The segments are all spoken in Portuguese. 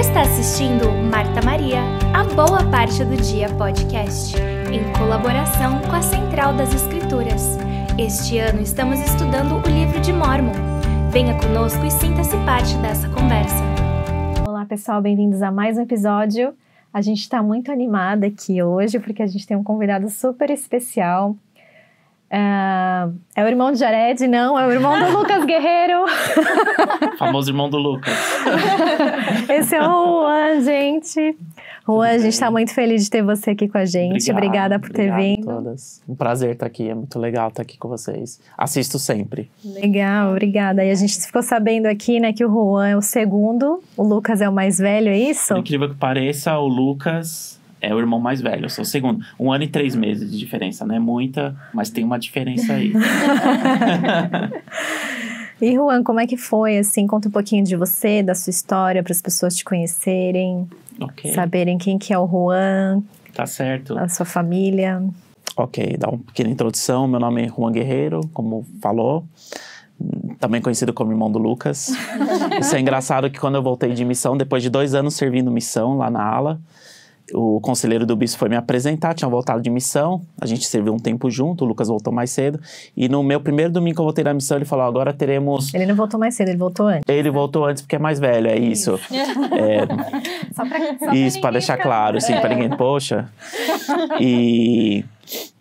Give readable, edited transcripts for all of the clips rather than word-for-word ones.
está assistindo Marta Maria, a Boa Parte do Dia podcast, em colaboração com a Central das Escrituras. Este ano estamos estudando o livro de Mórmon. Venha conosco e sinta-se parte dessa conversa. Olá pessoal, bem-vindos a mais um episódio. A gente está muito animada aqui hoje porque a gente tem um convidado super especial. É o irmão de Jared? Não, é o irmão do Lucas Guerreiro. Famoso irmão do Lucas. Esse é o Juan, gente. Juan, a gente está muito feliz de ter você aqui com a gente. Obrigada por ter vindo. Todas. Um prazer estar aqui, é muito legal estar aqui com vocês. Assisto sempre. Legal, obrigada. E a gente ficou sabendo aqui, né, que o Juan é o segundo, o Lucas é o mais velho, é isso? Por incrível que pareça, o Lucas é o irmão mais velho, eu sou o segundo. 1 ano e 3 meses de diferença, não é muita, mas tem uma diferença aí. E Juan, como é que foi, assim, conta um pouquinho de você, da sua história, para as pessoas te conhecerem, saberem quem que é o Juan. Tá certo. A sua família. Ok, dá uma pequena introdução, meu nome é Juan Guerreiro, como falou, também conhecido como irmão do Lucas. Isso é engraçado que quando eu voltei de missão, depois de 2 anos servindo missão lá na ala, o conselheiro do bispo foi me apresentar, tinha voltado de missão, a gente serviu um tempo junto, o Lucas voltou mais cedo, e no meu primeiro domingo que eu voltei da missão, ele falou, agora teremos... Ele não voltou mais cedo, ele voltou antes. Ele voltou antes porque é mais velho, é isso. Só pra isso, pra deixar claro, sim, pra ninguém, poxa. E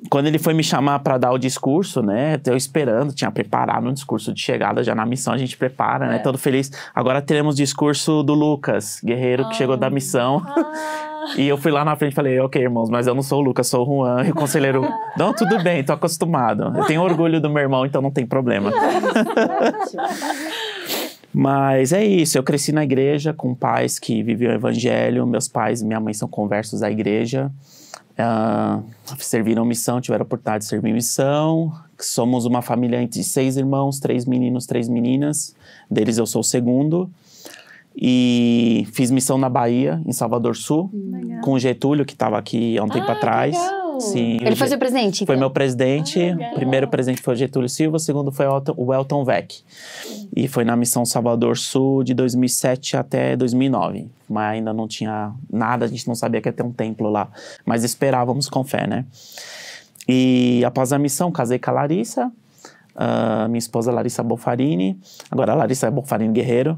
quando ele foi me chamar pra dar o discurso, né, eu esperando, tinha preparado um discurso de chegada, já na missão a gente prepara, né, todo feliz. Agora teremos discurso do Lucas Guerreiro, que chegou da missão. E eu fui lá na frente e falei, ok, irmãos, mas eu não sou o Lucas, sou o Juan. E o conselheiro, não, tudo bem, tô acostumado. Eu tenho orgulho do meu irmão, então não tem problema. Mas é isso, eu cresci na igreja com pais que viviam o evangelho. Meus pais e minha mãe são conversos à igreja. Serviram missão, tiveram a oportunidade de servir missão. Somos uma família de 6 irmãos, 3 meninos, 3 meninas. Deles eu sou o segundo. E fiz missão na Bahia, em Salvador Sul, com o Getúlio, que estava aqui há um tempo atrás. Sim, ele foi seu presidente? Foi então. meu presidente. O primeiro presidente foi o Getúlio Silva, o segundo foi o Elton Weck. E foi na missão Salvador Sul de 2007 até 2009. Mas ainda não tinha nada, a gente não sabia que ia ter um templo lá. Mas esperávamos com fé, né? E após a missão, casei com a Larissa. Minha esposa Larissa Bofarini, agora a Larissa é Bofarini Guerreiro,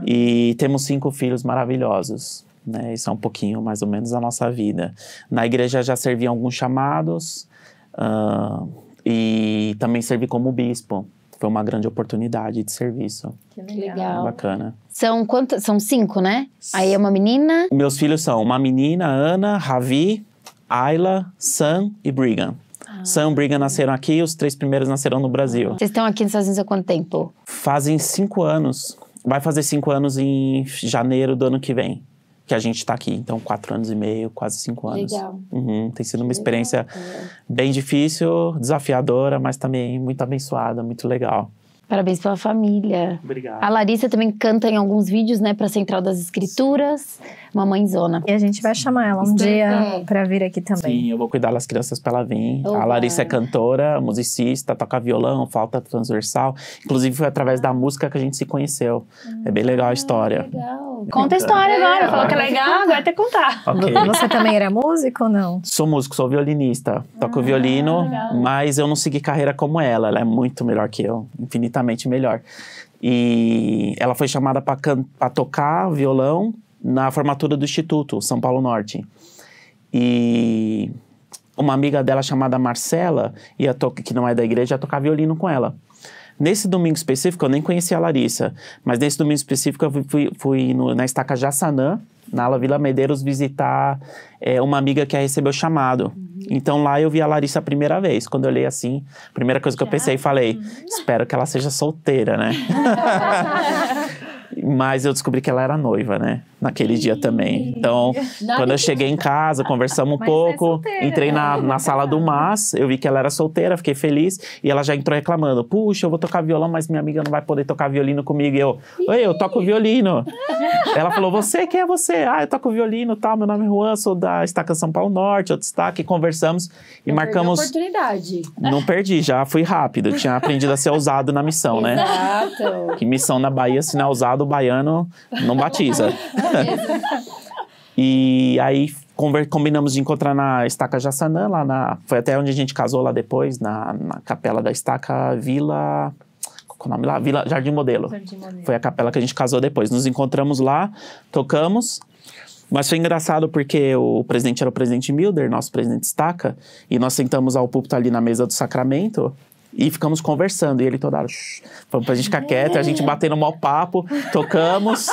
e temos 5 filhos maravilhosos, né? Isso é um pouquinho mais ou menos a nossa vida. Na igreja já servi em alguns chamados, e também servi como bispo. Foi uma grande oportunidade de serviço. Que legal. Bacana. São quantos? São 5, né? Aí é uma menina? Meus filhos são uma menina, Ana, Ravi, Ayla, Sam e Brigham. Sam e Brigham nasceram aqui, os 3 primeiros nasceram no Brasil. Vocês estão aqui nos Estados Unidos há quanto tempo? Fazem 5 anos. Vai fazer 5 anos em janeiro do ano que vem. Que a gente tá aqui. Então, 4 anos e meio, quase 5 anos. Legal. Tem sido uma experiência bem difícil, desafiadora, mas também muito abençoada, muito legal. Parabéns pela família. Obrigado. A Larissa também canta em alguns vídeos, né, pra Central das Escrituras. Uma mãezona. E a gente vai chamar ela um dia pra vir aqui também. Sim, eu vou cuidar das crianças pra ela vir. Oba. A Larissa é cantora, musicista, toca violão, flauta transversal. Inclusive, foi através da música que a gente se conheceu. É bem legal a história. Legal. Conta a história agora. Falou que é legal, agora tem que contar. Okay. Você também era músico ou não? Sou músico, sou violinista. Toco violino, mas eu não segui carreira como ela. Ela é muito melhor que eu, infinitamente melhor. E ela foi chamada para tocar violão na formatura do Instituto São Paulo Norte. E uma amiga dela chamada Marcela, que não é da igreja, ia tocar violino com ela. Nesse domingo específico, eu nem conhecia a Larissa, mas nesse domingo específico eu fui na estaca Jaçanã, na ala Vila Medeiros, visitar uma amiga que recebeu o chamado. Então lá eu vi a Larissa a primeira vez. Quando eu olhei assim, a primeira coisa que eu pensei, falei, espero que ela seja solteira, né? Mas eu descobri que ela era noiva, né? Naquele dia também. Então, quando eu cheguei em casa, conversamos um pouco. Entrei na sala do Mas, eu vi que ela era solteira, fiquei feliz. E ela já entrou reclamando. Puxa, eu vou tocar violão, mas minha amiga não vai poder tocar violino comigo. E eu, oi, eu toco violino. Ela falou, quem é você? Ah, eu toco violino e tal, meu nome é Juan, sou da Estaca São Paulo Norte, outro destaque. Conversamos e marcamos... oportunidade. Não perdi, já fui rápido. Tinha aprendido a ser ousado na missão, né? Exato. Que missão na Bahia, se não é ousado, casado baiano não batiza. E aí combinamos de encontrar na Estaca Jaçanã, foi até onde a gente casou lá depois, na capela da Estaca Vila... Qual é o nome lá? Vila Jardim Modelo. Foi a capela que a gente casou depois. Nos encontramos lá, tocamos. Mas foi engraçado porque o presidente era o presidente Milder, nosso presidente Estaca. E nós sentamos ao púlpito ali na mesa do sacramento e ficamos conversando. E ele toda hora, falando pra gente ficar quieto, a gente batendo um mau papo, tocamos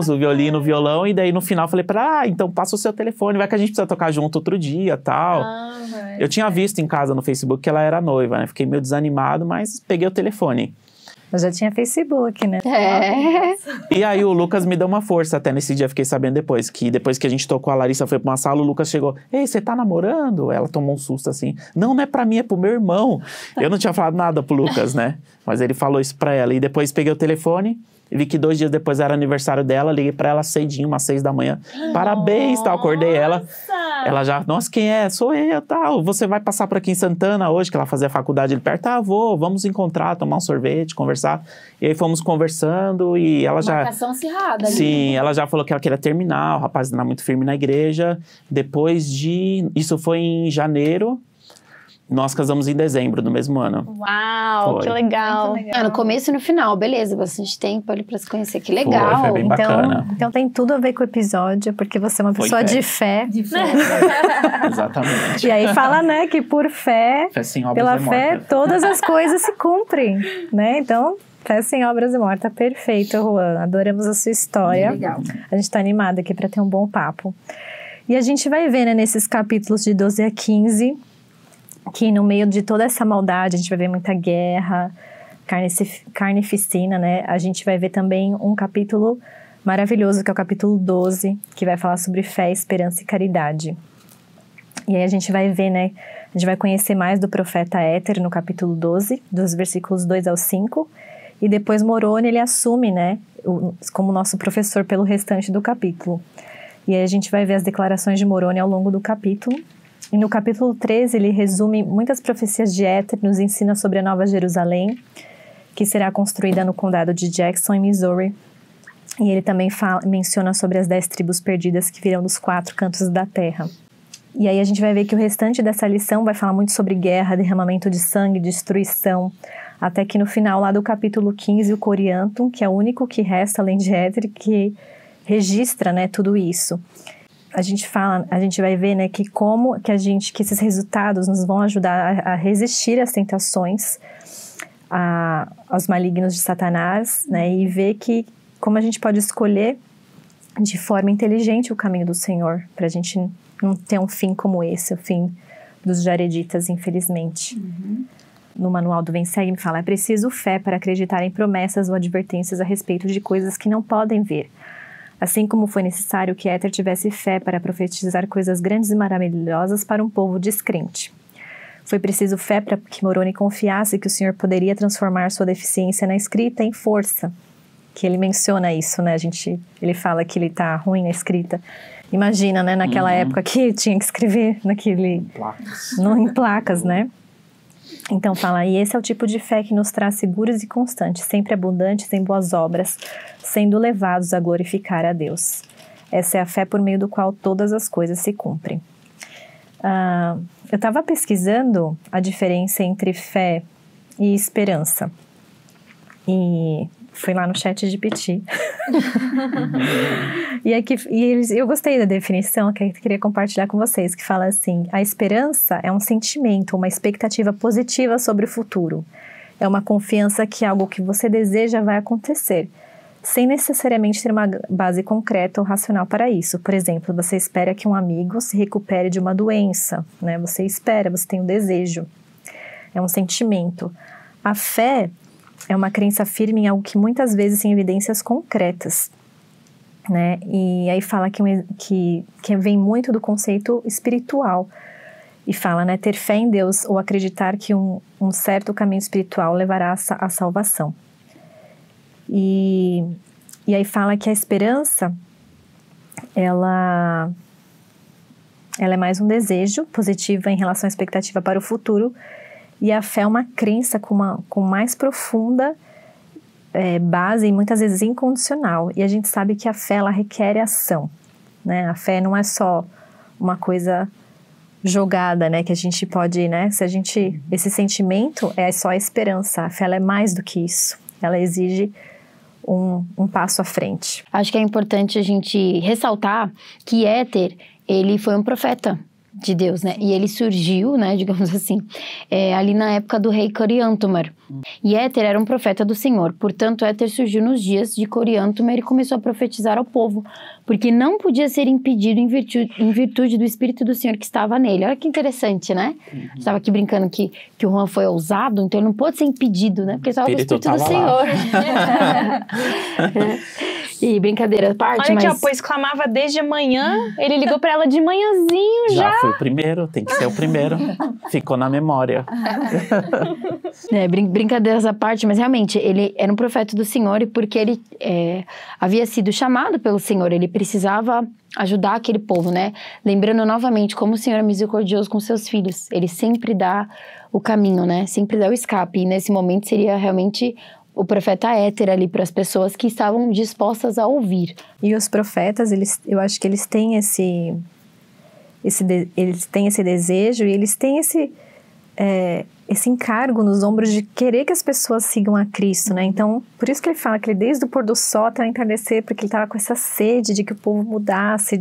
o violino, o violão, e daí no final falei então passa o seu telefone, vai que a gente precisa tocar junto outro dia, tal. Eu tinha visto em casa no Facebook que ela era noiva, né? Fiquei meio desanimado, mas peguei o telefone. Eu já tinha Facebook, né? E aí o Lucas me deu uma força, até nesse dia fiquei sabendo depois que a gente tocou, a Larissa foi pra uma sala, o Lucas chegou, ei, você tá namorando? Ela tomou um susto assim, não é pra mim, é pro meu irmão. Eu não tinha falado nada pro Lucas, né? Mas ele falou isso pra ela, e depois peguei o telefone, vi que 2 dias depois era aniversário dela, liguei pra ela cedinho, umas 6 da manhã. Parabéns, tal, acordei ela. Ela já, nossa, quem é? Sou eu, tal. Você vai passar por aqui em Santana hoje, que ela fazia faculdade ali perto? Vamos encontrar, tomar um sorvete, conversar. E aí fomos conversando e ela já... Marcação acirrada ali. Sim, ela já falou que ela queria terminar, o rapaz não era muito firme na igreja. Depois de... Isso foi em janeiro. Nós casamos em dezembro do mesmo ano. Uau, que legal. No começo e no final, beleza, bastante tempo ali pra se conhecer, que legal. Foi bem bacana. Então tem tudo a ver com o episódio, porque você é uma pessoa de fé. Exatamente. E aí fala, né, que por fé, pela fé, todas as coisas se cumprem, né? Então, fé sem obras e morta, perfeito, Juan. Adoramos a sua história. Legal. A gente tá animada aqui pra ter um bom papo. E a gente vai ver, né, nesses capítulos de 12 a 15... que no meio de toda essa maldade, a gente vai ver muita guerra, carnificina, né? A gente vai ver também um capítulo maravilhoso, que é o capítulo 12, que vai falar sobre fé, esperança e caridade. E aí a gente vai ver, né? A gente vai conhecer mais do profeta Éter no capítulo 12, dos versículos 2 ao 5. E depois Moroni, ele assume, né? Como nosso professor pelo restante do capítulo. E aí a gente vai ver as declarações de Moroni ao longo do capítulo. E no capítulo 13, ele resume muitas profecias de Éter, nos ensina sobre a Nova Jerusalém, que será construída no condado de Jackson, em Missouri. E ele também menciona sobre as 10 tribos perdidas que virão dos 4 cantos da terra. E aí a gente vai ver que o restante dessa lição vai falar muito sobre guerra, derramamento de sangue, destruição, até que no final lá do capítulo 15, o Coriantum, que é o único que resta, além de Éter, que registra, né, tudo isso. A gente vai ver, né, que como que esses resultados nos vão ajudar a resistir às tentações, aos malignos de Satanás, né, e ver que como a gente pode escolher de forma inteligente o caminho do Senhor, para a gente não ter um fim como esse, o fim dos jareditas, infelizmente. No manual do Vem Segue me fala, é preciso fé para acreditar em promessas ou advertências a respeito de coisas que não podem ver. Assim como foi necessário que Éter tivesse fé para profetizar coisas grandes e maravilhosas para um povo descrente. Foi preciso fé para que Moroni confiasse que o Senhor poderia transformar sua deficiência na escrita em força. Que ele menciona isso, né? Ele fala que ele está ruim na escrita. Imagina, né? Naquela época que tinha que escrever em placas, né? Então fala, e esse é o tipo de fé que nos traz seguros e constantes, sempre abundantes em boas obras, sendo levados a glorificar a Deus. Essa é a fé por meio do qual todas as coisas se cumprem. Eu estava pesquisando a diferença entre fé e esperança. E fui lá no ChatGPT. Eu gostei da definição que eu queria compartilhar com vocês, que fala assim, a esperança é um sentimento, uma expectativa positiva sobre o futuro. É uma confiança que algo que você deseja vai acontecer, sem necessariamente ter uma base concreta ou racional para isso. Por exemplo, você espera que um amigo se recupere de uma doença, né? Você espera, você tem um desejo. É um sentimento. A fé é uma crença firme em algo que muitas vezes tem evidências concretas, né? E aí fala que vem muito do conceito espiritual. E fala, né? Ter fé em Deus ou acreditar que um certo caminho espiritual levará à salvação. E aí fala que a esperança, ela é mais um desejo positivo em relação à expectativa para o futuro. E a fé é uma crença com mais profunda base e muitas vezes incondicional. E a gente sabe que a fé, ela requer ação, né? A fé não é só uma coisa jogada, né? Que a gente pode, né? Esse sentimento é só a esperança. A fé, ela é mais do que isso. Ela exige um passo à frente. Acho que é importante a gente ressaltar que Éter, ele foi um profeta de Deus, né? E ele surgiu, né, digamos assim, ali na época do rei Coriantumr. E Éter era um profeta do Senhor. Portanto, Éter surgiu nos dias de Coriantumr e começou a profetizar ao povo, porque não podia ser impedido em virtude do Espírito do Senhor que estava nele. Olha que interessante, né? Estava aqui brincando que o Juan foi ousado, então ele não pôde ser impedido, né? Porque estava com o Espírito do Senhor. E brincadeira à parte, olha mas... Olha aqui, ó, pois clamava desde manhã, ele ligou pra ela de manhãzinho já. Já foi o primeiro, tem que ser o primeiro. Ficou na memória. Brincadeiras à parte, mas realmente, ele era um profeta do Senhor e porque ele havia sido chamado pelo Senhor, ele precisava ajudar aquele povo, né? Lembrando novamente como o Senhor é misericordioso com seus filhos. Ele sempre dá o caminho, né? Sempre dá o escape. E nesse momento seria realmente o profeta Éter ali para as pessoas que estavam dispostas a ouvir. E os profetas, eu acho que eles têm eles têm esse desejo e eles têm esse encargo nos ombros de querer que as pessoas sigam a Cristo, né? Então, por isso que ele fala que ele desde o pôr do sol até o entardecer, porque ele estava com essa sede de que o povo mudasse,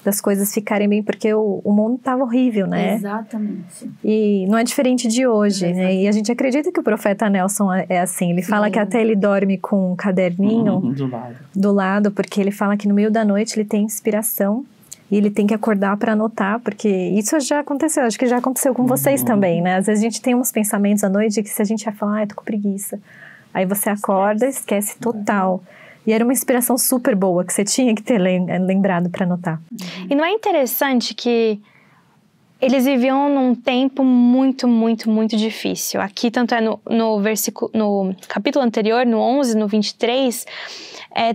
das coisas ficarem bem, porque o mundo estava horrível, né? Exatamente. E não é diferente de hoje, né? E a gente acredita que o profeta Nelson é assim. Ele fala que até ele dorme com um caderninho do lado, porque ele fala que no meio da noite ele tem inspiração e ele tem que acordar para anotar, porque isso já aconteceu, acho que já aconteceu com vocês também, né? Às vezes a gente tem uns pensamentos à noite que se a gente vai falar, eu tô com preguiça. Aí você acorda, esquece total. E era uma inspiração super boa, que você tinha que ter lembrado para anotar. E não é interessante que eles viviam num tempo muito, muito, muito difícil. Aqui, tanto é no versículo, no capítulo anterior, no 11, no 23,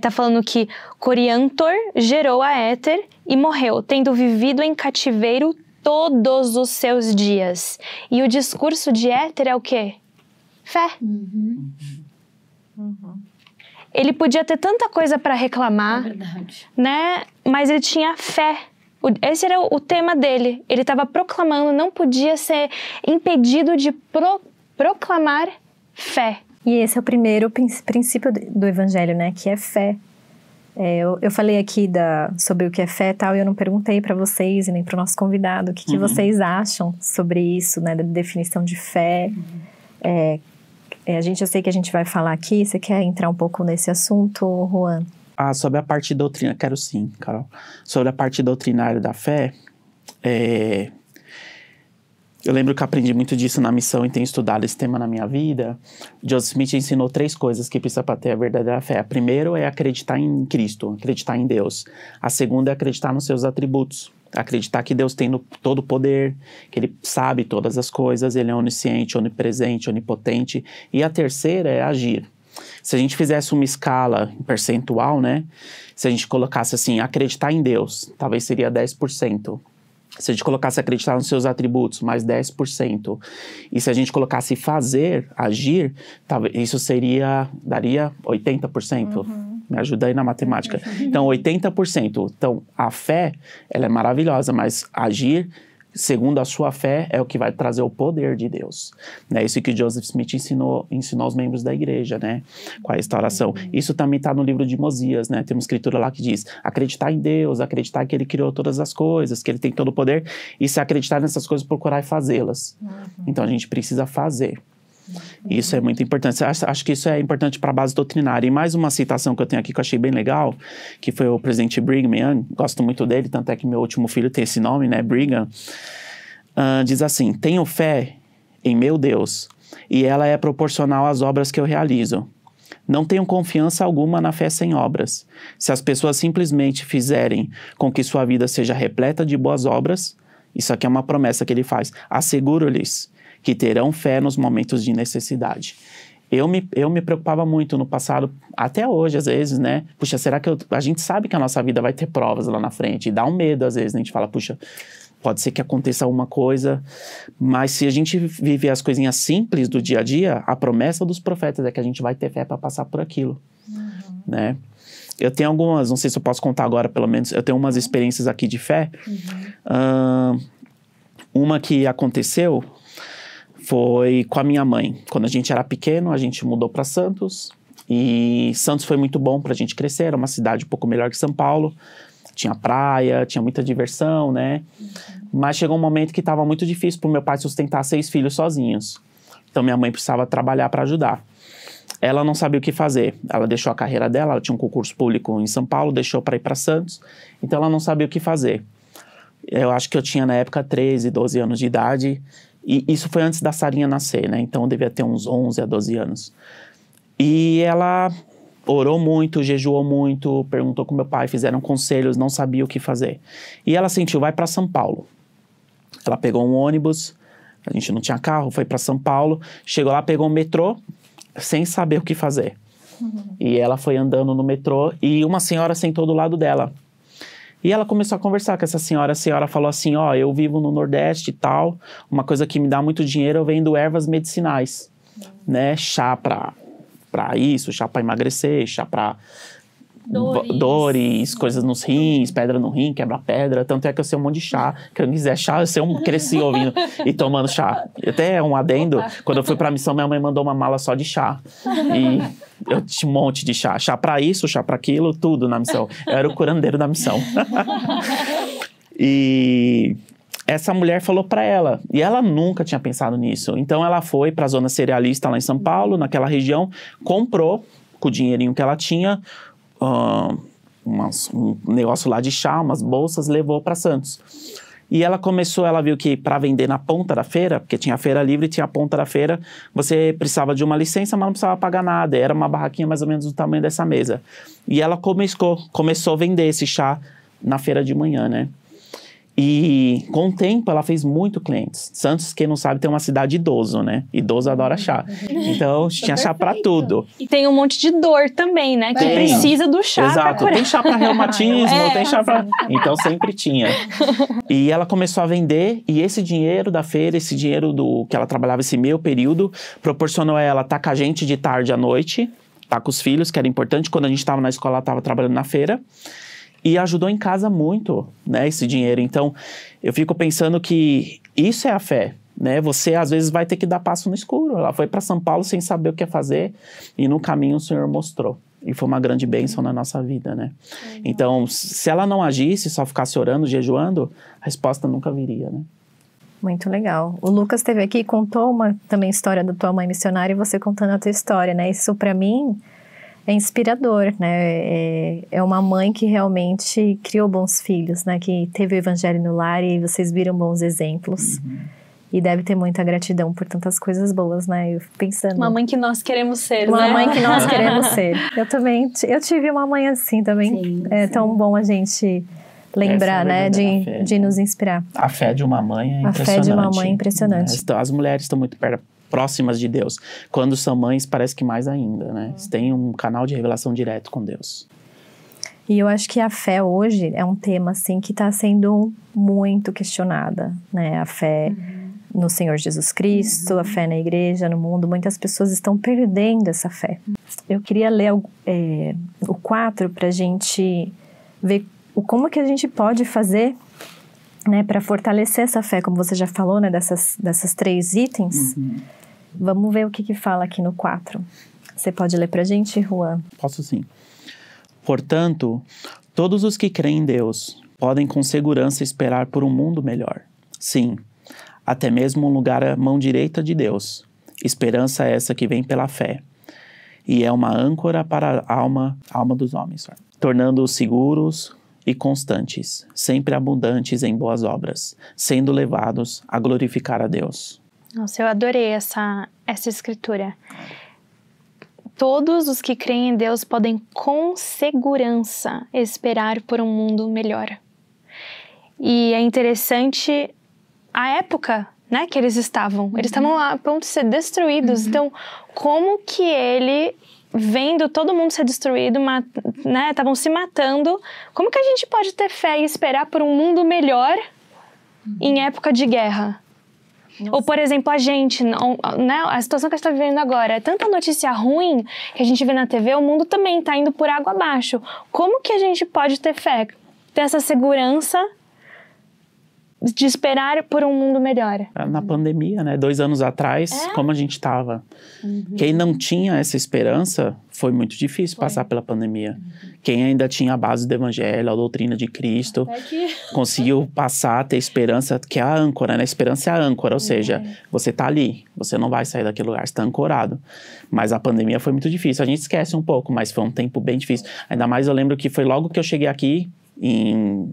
tá falando que Coriantumr gerou a Éter e morreu, tendo vivido em cativeiro todos os seus dias. E o discurso de Éter é o quê? Fé. Ele podia ter tanta coisa para reclamar, né? Mas ele tinha fé. Esse era o tema dele. Ele estava proclamando, não podia ser impedido de proclamar fé. E esse é o primeiro princípio do evangelho, né? Que é fé. Eu falei aqui sobre o que é fé e tal, e eu não perguntei para vocês e nem para o nosso convidado o que vocês acham sobre isso, né? Da definição de fé. Eu sei que a gente vai falar aqui. Você quer entrar um pouco nesse assunto, Juan? Sobre a parte doutrinária, quero sim, Carol. Sobre a parte doutrinária da fé, eu lembro que eu aprendi muito disso na missão e tenho estudado esse tema na minha vida. Joseph Smith ensinou 3 coisas que precisa para ter a verdadeira fé. A primeira é acreditar em Cristo, acreditar em Deus. A segunda é acreditar nos seus atributos. Acreditar que Deus tem todo o poder, que Ele sabe todas as coisas, Ele é onisciente, onipresente, onipotente. E a terceira é agir. Se a gente fizesse uma escala percentual, né? Se a gente colocasse assim, acreditar em Deus, talvez seria 10%. Se a gente colocasse acreditar nos seus atributos, mais 10%. E se a gente colocasse fazer, agir, talvez isso daria 80%. Me ajuda aí na matemática. Então, 80%. Então, a fé, ela é maravilhosa, mas agir, segundo a sua fé, é o que vai trazer o poder de Deus. É isso que Joseph Smith ensinou aos membros da igreja, né? Com a restauração. Isso também está no livro de Mosias, né? Tem uma escritura lá que diz, acreditar em Deus, acreditar que Ele criou todas as coisas, que Ele tem todo o poder, e se acreditar nessas coisas, procurar e fazê-las. Então, a gente precisa fazer. Isso é muito importante. Acho que isso é importante para a base doutrinária. E mais uma citação que eu tenho aqui que eu achei bem legal, que foi o presidente Brigham Young, gosto muito dele, tanto é que meu último filho tem esse nome, né, Brigham. Diz assim, tenho fé em meu Deus, e ela é proporcional às obras que eu realizo. Não tenho confiança alguma na fé sem obras. Se as pessoas simplesmente fizerem com que sua vida seja repleta de boas obras, isso aqui é uma promessa que ele faz, asseguro-lhes que terão fé nos momentos de necessidade. Eu me preocupava muito no passado, até hoje às vezes, né? Puxa, será que a gente sabe que a nossa vida vai ter provas lá na frente, e dá um medo às vezes, né? A gente fala, puxa, pode ser que aconteça alguma coisa, mas se a gente viver as coisinhas simples do dia a dia, a promessa dos profetas é que a gente vai ter fé para passar por aquilo, né? Eu tenho algumas, não sei se eu posso contar agora, pelo menos, eu tenho umas experiências aqui de fé. Uma que aconteceu foi com a minha mãe. Quando a gente era pequeno, a gente mudou para Santos, e Santos foi muito bom para a gente crescer, era uma cidade um pouco melhor que São Paulo. Tinha praia, tinha muita diversão, né? Mas chegou um momento que estava muito difícil para o meu pai sustentar 6 filhos sozinhos. Então, minha mãe precisava trabalhar para ajudar. Ela não sabia o que fazer. Ela deixou a carreira dela, ela tinha um concurso público em São Paulo, deixou para ir para Santos. Então, ela não sabia o que fazer. Eu acho que eu tinha, na época, 13, 12 anos de idade. E isso foi antes da Sarinha nascer, né? Então, eu devia ter uns 11 a 12 anos. E ela orou muito, jejuou muito, perguntou com meu pai, fizeram conselhos, não sabia o que fazer. E ela sentiu, vai para São Paulo. Ela pegou um ônibus, a gente não tinha carro, foi para São Paulo, chegou lá, pegou um metrô, sem saber o que fazer. E ela foi andando no metrô e uma senhora sentou do lado dela. E ela começou a conversar com essa senhora. A senhora falou assim, ó, eu vivo no Nordeste e tal, uma coisa que me dá muito dinheiro, eu vendo ervas medicinais, né, chá para isso, chá para emagrecer, chá para dores, coisas nos rins, pedra no rim, quebra-pedra. Tanto é que eu sei um monte de chá. Que eu não quiser chá, cresci ouvindo e tomando chá. Até um adendo, quando eu fui pra missão, minha mãe mandou uma mala só de chá. E eu tinha um monte de chá. Chá pra isso, chá pra aquilo, tudo na missão. Eu era o curandeiro da missão. E essa mulher falou pra ela, e ela nunca tinha pensado nisso. Então ela foi pra zona cerealista lá em São Paulo, naquela região, comprou com o dinheirinho que ela tinha um negócio lá de chá, umas bolsas, levou pra Santos. E ela viu que para vender na ponta da feira, porque tinha a feira livre e tinha a ponta da feira, você precisava de uma licença, mas não precisava pagar nada. Era uma barraquinha mais ou menos do tamanho dessa mesa. E ela começou a vender esse chá na feira de manhã, né? E com o tempo ela fez muito clientes. Santos, quem não sabe, tem uma cidade idoso, né? Idoso adora chá. Então tinha chá pra tudo. E tem um monte de dor também, né? Que precisa do chá. Exato, tem chá pra reumatismo, tem chá pra... Então sempre tinha. E ela começou a vender, e esse dinheiro da feira, esse dinheiro que ela trabalhava esse meio período, proporcionou a ela estar com a gente de tarde à noite, estar com os filhos, que era importante. Quando a gente estava na escola, ela estava trabalhando na feira. E ajudou em casa muito, né, esse dinheiro. Então, eu fico pensando que isso é a fé, né? Você, às vezes, vai ter que dar passo no escuro. Ela foi para São Paulo sem saber o que fazer e no caminho o Senhor mostrou. E foi uma grande bênção na nossa vida, né? Então, se ela não agisse, só ficasse orando, jejuando, a resposta nunca viria, né? Muito legal. O Lucas esteve aqui e contou também história da tua mãe missionária e você contando a tua história, né? Isso, para mim, é inspirador, né? É uma mãe que realmente criou bons filhos, né? Que teve o evangelho no lar e vocês viram bons exemplos. E deve ter muita gratidão por tantas coisas boas, né? Eu fico pensando... Uma mãe que nós queremos ser, uma né? Uma mãe que nós queremos ser. Eu tive uma mãe assim também. Sim, é tão bom a gente lembrar, né? De nos inspirar. A fé de uma mãe é impressionante. A fé de uma mãe é impressionante. As mulheres estão muito próximas de Deus. Quando são mães, parece que mais ainda, né? Eles têm um canal de revelação direto com Deus. E eu acho que a fé hoje é um tema, assim, que está sendo muito questionada, né? A fé no Senhor Jesus Cristo, a fé na igreja, no mundo. Muitas pessoas estão perdendo essa fé. Eu queria ler o 4 para a gente ver como que a gente pode fazer, né, para fortalecer essa fé, como você já falou, né, dessas 3 itens. Vamos ver o que fala aqui no 4. Você pode ler pra gente, Juan? Posso sim. Portanto, todos os que creem em Deus podem com segurança esperar por um mundo melhor. Sim, até mesmo um lugar à mão direita de Deus. Esperança essa que vem pela fé. E é uma âncora para a alma dos homens, tornando-os seguros e constantes, sempre abundantes em boas obras, sendo levados a glorificar a Deus. Nossa, eu adorei essa escritura. Todos os que creem em Deus podem com segurança esperar por um mundo melhor. E é interessante a época, né, que eles estavam. Eles estavam a ponto de ser destruídos. Então, como que ele, vendo todo mundo ser destruído, né, estavam se matando, como que a gente pode ter fé e esperar por um mundo melhor em época de guerra. Nossa. Ou, por exemplo, a gente, né, a situação que a gente está vivendo agora, é tanta notícia ruim que a gente vê na TV, o mundo também está indo por água abaixo. Como que a gente pode ter fé, ter essa segurança de esperar por um mundo melhor? Na pandemia, né? 2 anos atrás, como a gente estava. Quem não tinha essa esperança, foi muito difícil passar pela pandemia. Quem ainda tinha a base do evangelho, a doutrina de Cristo, conseguiu passar, ter esperança, que é a âncora, né? A esperança é a âncora, ou seja, você tá ali, você não vai sair daquele lugar, você tá ancorado. Mas a pandemia foi muito difícil, a gente esquece um pouco, mas foi um tempo bem difícil. Ainda mais eu lembro que foi logo que eu cheguei aqui, em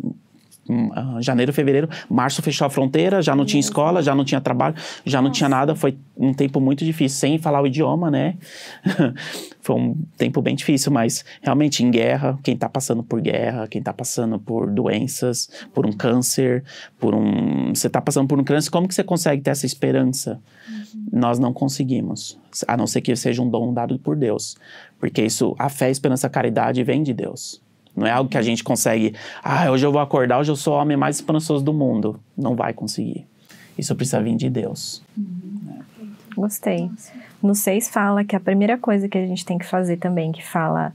janeiro, fevereiro, março fechou a fronteira, já não tinha escola, já não tinha trabalho, já não tinha nada, foi um tempo muito difícil, sem falar o idioma, né? Foi um tempo bem difícil, mas realmente em guerra, quem tá passando por guerra, quem tá passando por doenças, por um câncer, você tá passando por um câncer, como que você consegue ter essa esperança? Nós não conseguimos, a não ser que seja um dom dado por Deus, porque isso, a fé, a esperança, a caridade vem de Deus. Não é algo que a gente consegue, hoje eu vou acordar, hoje eu sou o homem mais esperançoso do mundo. Não vai conseguir. Isso precisa vir de Deus. Gostei. No 6 fala que a primeira coisa que a gente tem que fazer também, que fala,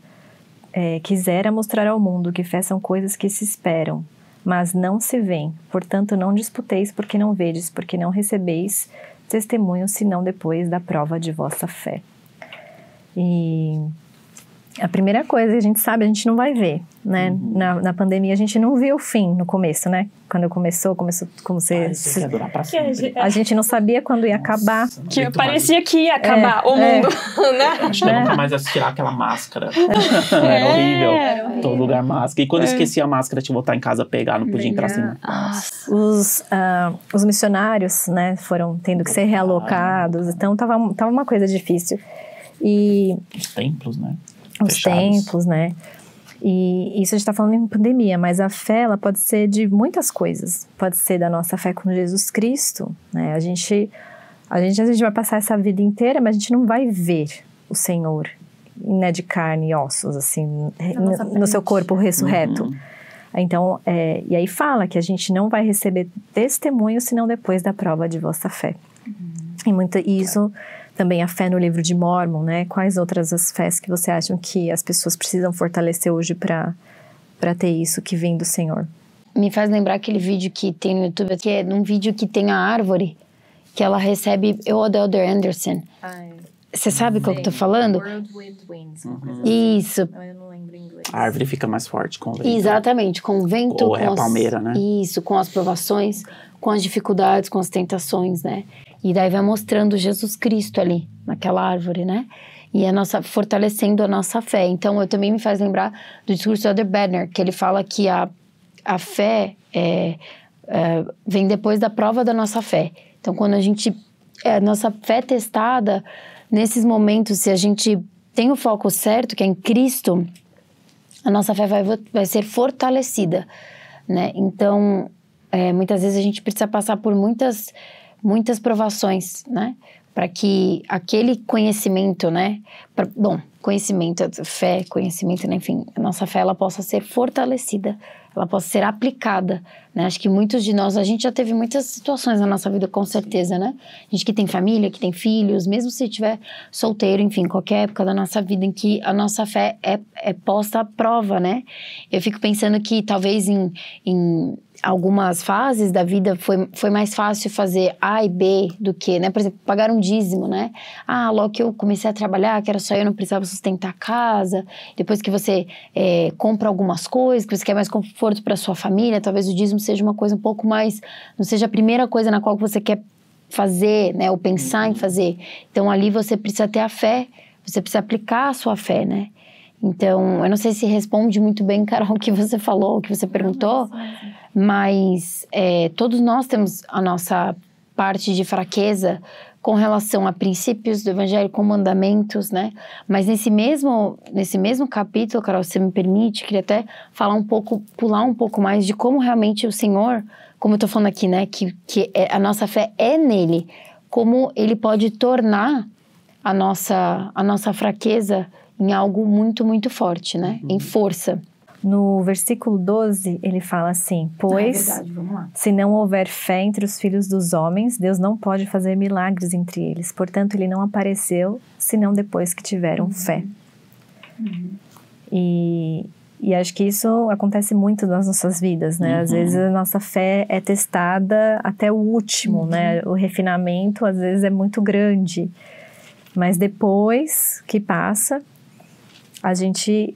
quisera mostrar ao mundo que fé são coisas que se esperam, mas não se veem. Portanto, não disputeis porque não vedes, porque não recebeis testemunho, senão depois da prova de vossa fé. E a primeira coisa que a gente sabe, a gente não vai ver, né? Na pandemia a gente não viu o fim no começo, né? Quando começou como você... A gente não sabia quando ia acabar. Que parecia que ia acabar o mundo, né? Acho que eu nunca mais ia tirar aquela máscara. Era horrível. Todo lugar máscara. E quando eu esqueci a máscara, tinha que voltar em casa pegar, não podia entrar assim. Os missionários, né, foram tendo que ser realocados. Então tava uma coisa difícil. E os templos, né? Os templos, né? E isso a gente está falando em pandemia, mas a fé, ela pode ser de muitas coisas. Pode ser da nossa fé com Jesus Cristo, né? A gente vai passar essa vida inteira, mas a gente não vai ver o Senhor, né, de carne e ossos, assim, no seu corpo ressurreto. Então, e aí fala que a gente não vai receber testemunho, senão depois da prova de vossa fé. E isso... Também a fé no livro de Mórmon, né? Quais outras as fés que você acha que as pessoas precisam fortalecer hoje para ter isso que vem do Senhor? Me faz lembrar aquele vídeo que tem no YouTube, que é num vídeo que tem a árvore, que ela recebe o Elder Anderson. Você sabe qual que eu tô falando? World with Winds. Isso. Eu não lembro em inglês. A árvore fica mais forte com o vento. Exatamente, com o vento. Ou a palmeira, né? Isso, com as provações, com as dificuldades, com as tentações, né? E daí vai mostrando Jesus Cristo ali, naquela árvore, né? E fortalecendo a nossa fé. Então, eu também me faz lembrar do discurso do Elder Bednar, que ele fala que a fé vem depois da prova da nossa fé. Então, quando a nossa fé é testada, nesses momentos, se a gente tem o foco certo, que é em Cristo, a nossa fé vai ser fortalecida, né? Então, muitas vezes a gente precisa passar por muitas provações, né? Para que aquele conhecimento, né? Conhecimento, fé, conhecimento, né? Enfim, a nossa fé, ela possa ser fortalecida, ela possa ser aplicada, né? Acho que muitos de nós, a gente já teve muitas situações na nossa vida, com certeza, né? A gente que tem família, que tem filhos, mesmo se estiver solteiro, enfim, qualquer época da nossa vida em que a nossa fé é posta à prova, né? Eu fico pensando que talvez em algumas fases da vida foi mais fácil fazer A e B do que, né? Por exemplo, pagar um dízimo, né? Logo que eu comecei a trabalhar, que era só eu, não precisava sustentar a casa. Depois que você compra algumas coisas, que você quer mais conforto para sua família, talvez o dízimo seja uma coisa um pouco mais... Não seja a primeira coisa na qual você quer fazer, né? Ou pensar em fazer. Então, ali você precisa ter a fé, você precisa aplicar a sua fé, né? Então, eu não sei se responde muito bem, Carol, o que você falou, o que você perguntou, mas todos nós temos a nossa parte de fraqueza com relação a princípios do Evangelho, com mandamentos, né? Mas nesse mesmo capítulo, Carol, se você me permite, queria até pular um pouco mais de como realmente o Senhor, como eu tô falando aqui, né? Que a nossa fé é nele, como ele pode tornar a nossa fraqueza em algo muito, muito forte, né? Em força. No versículo 12, ele fala assim: pois, verdade, vamos lá. se não houver fé entre os filhos dos homens, Deus não pode fazer milagres entre eles. Portanto, ele não apareceu, senão depois que tiveram fé. E acho que isso acontece muito nas nossas vidas, né? Às vezes a nossa fé é testada até o último, né? O refinamento, às vezes, é muito grande. Mas depois que passa,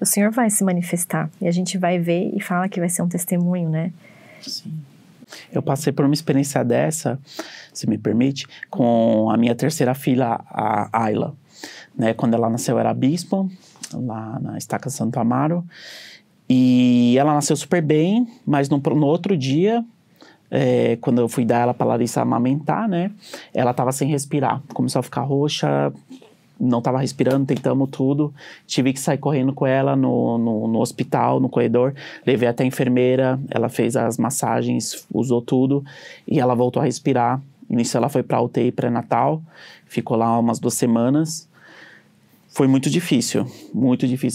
o Senhor vai se manifestar. E a gente vai ver e fala que vai ser um testemunho, né? Sim. Eu passei por uma experiência dessa, se me permite, com a minha terceira filha, a Ayla. Né? Quando ela nasceu, eu era bispo, lá na Estaca Santo Amaro. E ela nasceu super bem, mas no outro dia, quando eu fui dar ela para a Larissa amamentar, né? Ela estava sem respirar. Começou a ficar roxa, não estava respirando, tentamos tudo. Tive que sair correndo com ela no hospital, no corredor. Levei até a enfermeira, ela fez as massagens, usou tudo. E ela voltou a respirar. Nisso ela foi para a UTI pré-natal. Ficou lá umas 2 semanas. Foi muito difícil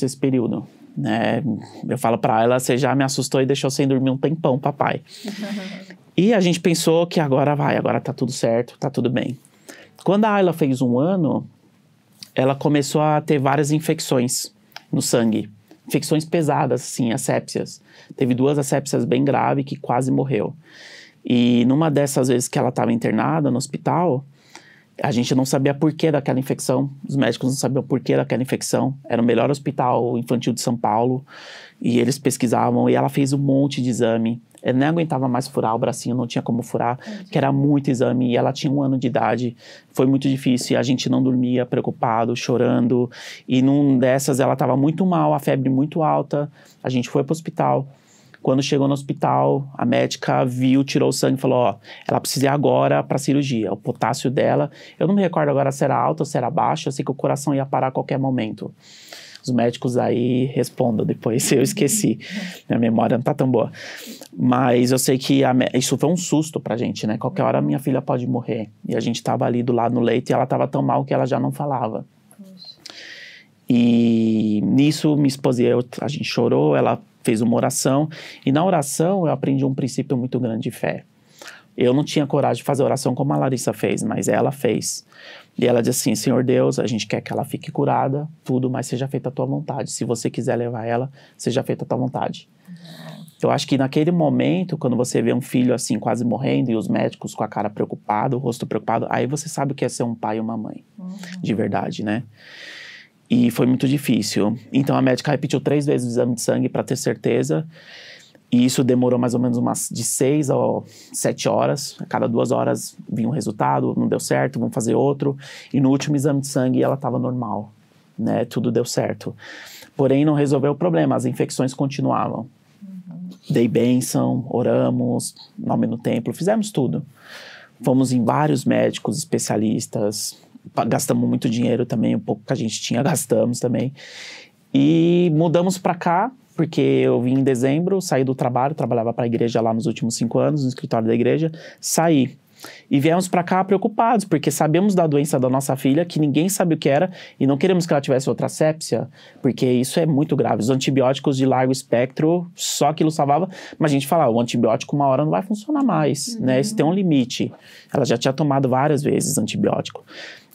esse período. Né? Eu falo para ela, você já me assustou e deixou sem dormir um tempão, papai. E a gente pensou que agora tá tudo certo, tá tudo bem. Quando a Ayla fez 1 ano, ela começou a ter várias infecções no sangue. Infecções pesadas, assim, assépsias. Teve 2 assépsias bem graves que quase morreu. E numa dessas vezes que ela estava internada no hospital, a gente não sabia porquê daquela infecção. Os médicos não sabiam porquê daquela infecção. Era o melhor hospital infantil de São Paulo. E eles pesquisavam e ela fez um monte de exame. Ela nem aguentava mais furar o bracinho, não tinha como furar, que era muito exame. E ela tinha 1 ano de idade. Foi muito difícil e a gente não dormia, preocupado, chorando. E num dessas ela estava muito mal, a febre muito alta. A gente foi para o hospital. Quando chegou no hospital, a médica viu, tirou o sangue e falou, ó, ela precisa ir agora para cirurgia. O potássio dela, eu não me recordo agora se era alto ou se era baixo, eu sei que o coração ia parar a qualquer momento. Os médicos aí respondam depois, eu esqueci. Minha memória não tá tão boa. Mas eu sei que isso foi um susto pra gente, né? Qualquer hora minha filha pode morrer. E a gente tava ali do lado no leito e ela tava tão mal que ela já não falava. E nisso, minha esposa e eu, a gente chorou, ela fez uma oração. E na oração eu aprendi um princípio muito grande de fé. Eu não tinha coragem de fazer oração como a Larissa fez, mas ela fez. E ela disse assim, Senhor Deus, a gente quer que ela fique curada, tudo, mas seja feita a tua vontade. Se você quiser levar ela, seja feita a tua vontade. Eu acho que naquele momento, quando você vê um filho assim quase morrendo e os médicos com a cara preocupada, o rosto preocupado, aí você sabe o que é ser um pai e uma mãe, de verdade, né? E foi muito difícil. Então a médica repetiu 3 vezes o exame de sangue para ter certeza. E isso demorou mais ou menos umas de 6 a 7 horas. A cada 2 horas vinha um resultado, não deu certo, vamos fazer outro. E no último exame de sangue ela estava normal, né? Tudo deu certo. Porém não resolveu o problema, as infecções continuavam. Dei bênção, oramos, nome no templo, fizemos tudo. Fomos em vários médicos especialistas, gastamos muito dinheiro também, um pouco que a gente tinha, gastamos também. E mudamos para cá, porque eu vim em dezembro, saí do trabalho, trabalhava para a igreja lá nos últimos 5 anos, no escritório da igreja, saí. E viemos para cá preocupados, porque sabemos da doença da nossa filha, que ninguém sabe o que era, e não queremos que ela tivesse outra sepsia, porque isso é muito grave. Os antibióticos de largo espectro, só aquilo salvava, mas a gente fala, o antibiótico uma hora não vai funcionar mais, né? Isso tem um limite. Ela já tinha tomado várias vezes antibiótico.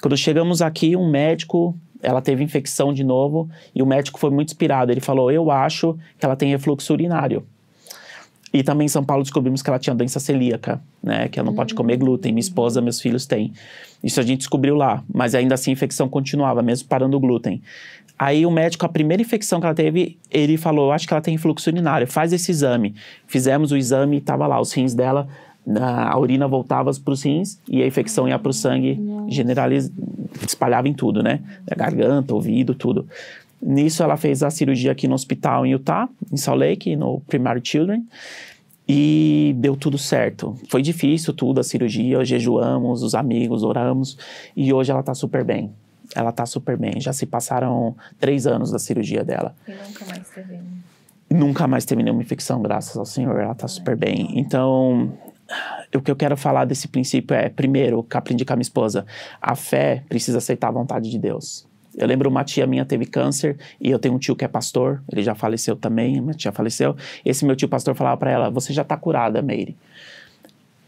Quando chegamos aqui, um médico, ela teve infecção de novo, e o médico foi muito inspirado. Ele falou, eu acho que ela tem refluxo urinário. E também em São Paulo descobrimos que ela tinha doença celíaca, né? Que ela não pode comer glúten. Minha esposa, meus filhos têm. Isso a gente descobriu lá. Mas ainda assim a infecção continuava, mesmo parando o glúten. Aí o médico, a primeira infecção que ela teve, ele falou, acho que ela tem refluxo urinário, faz esse exame. Fizemos o exame e estava lá, os rins dela, a urina voltava para os rins e a infecção ia para o sangue, espalhava em tudo, né? A garganta, ouvido, tudo. Nisso ela fez a cirurgia aqui no hospital em Utah, em Salt Lake, no Primary Children, e deu tudo certo. Foi difícil tudo, a cirurgia, jejuamos, os amigos, oramos, e hoje ela tá super bem. Ela tá super bem, já se passaram 3 anos da cirurgia dela. E nunca mais teve. Nunca mais teve nenhuma infecção, graças ao Senhor, ela tá super bem. Então, o que eu quero falar desse princípio é, primeiro, que aprendi com a minha esposa, a fé precisa aceitar a vontade de Deus. Eu lembro uma tia minha teve câncer e eu tenho um tio que é pastor, ele já faleceu também, minha tia faleceu. Esse meu tio pastor falava para ela, você já tá curada, Meire.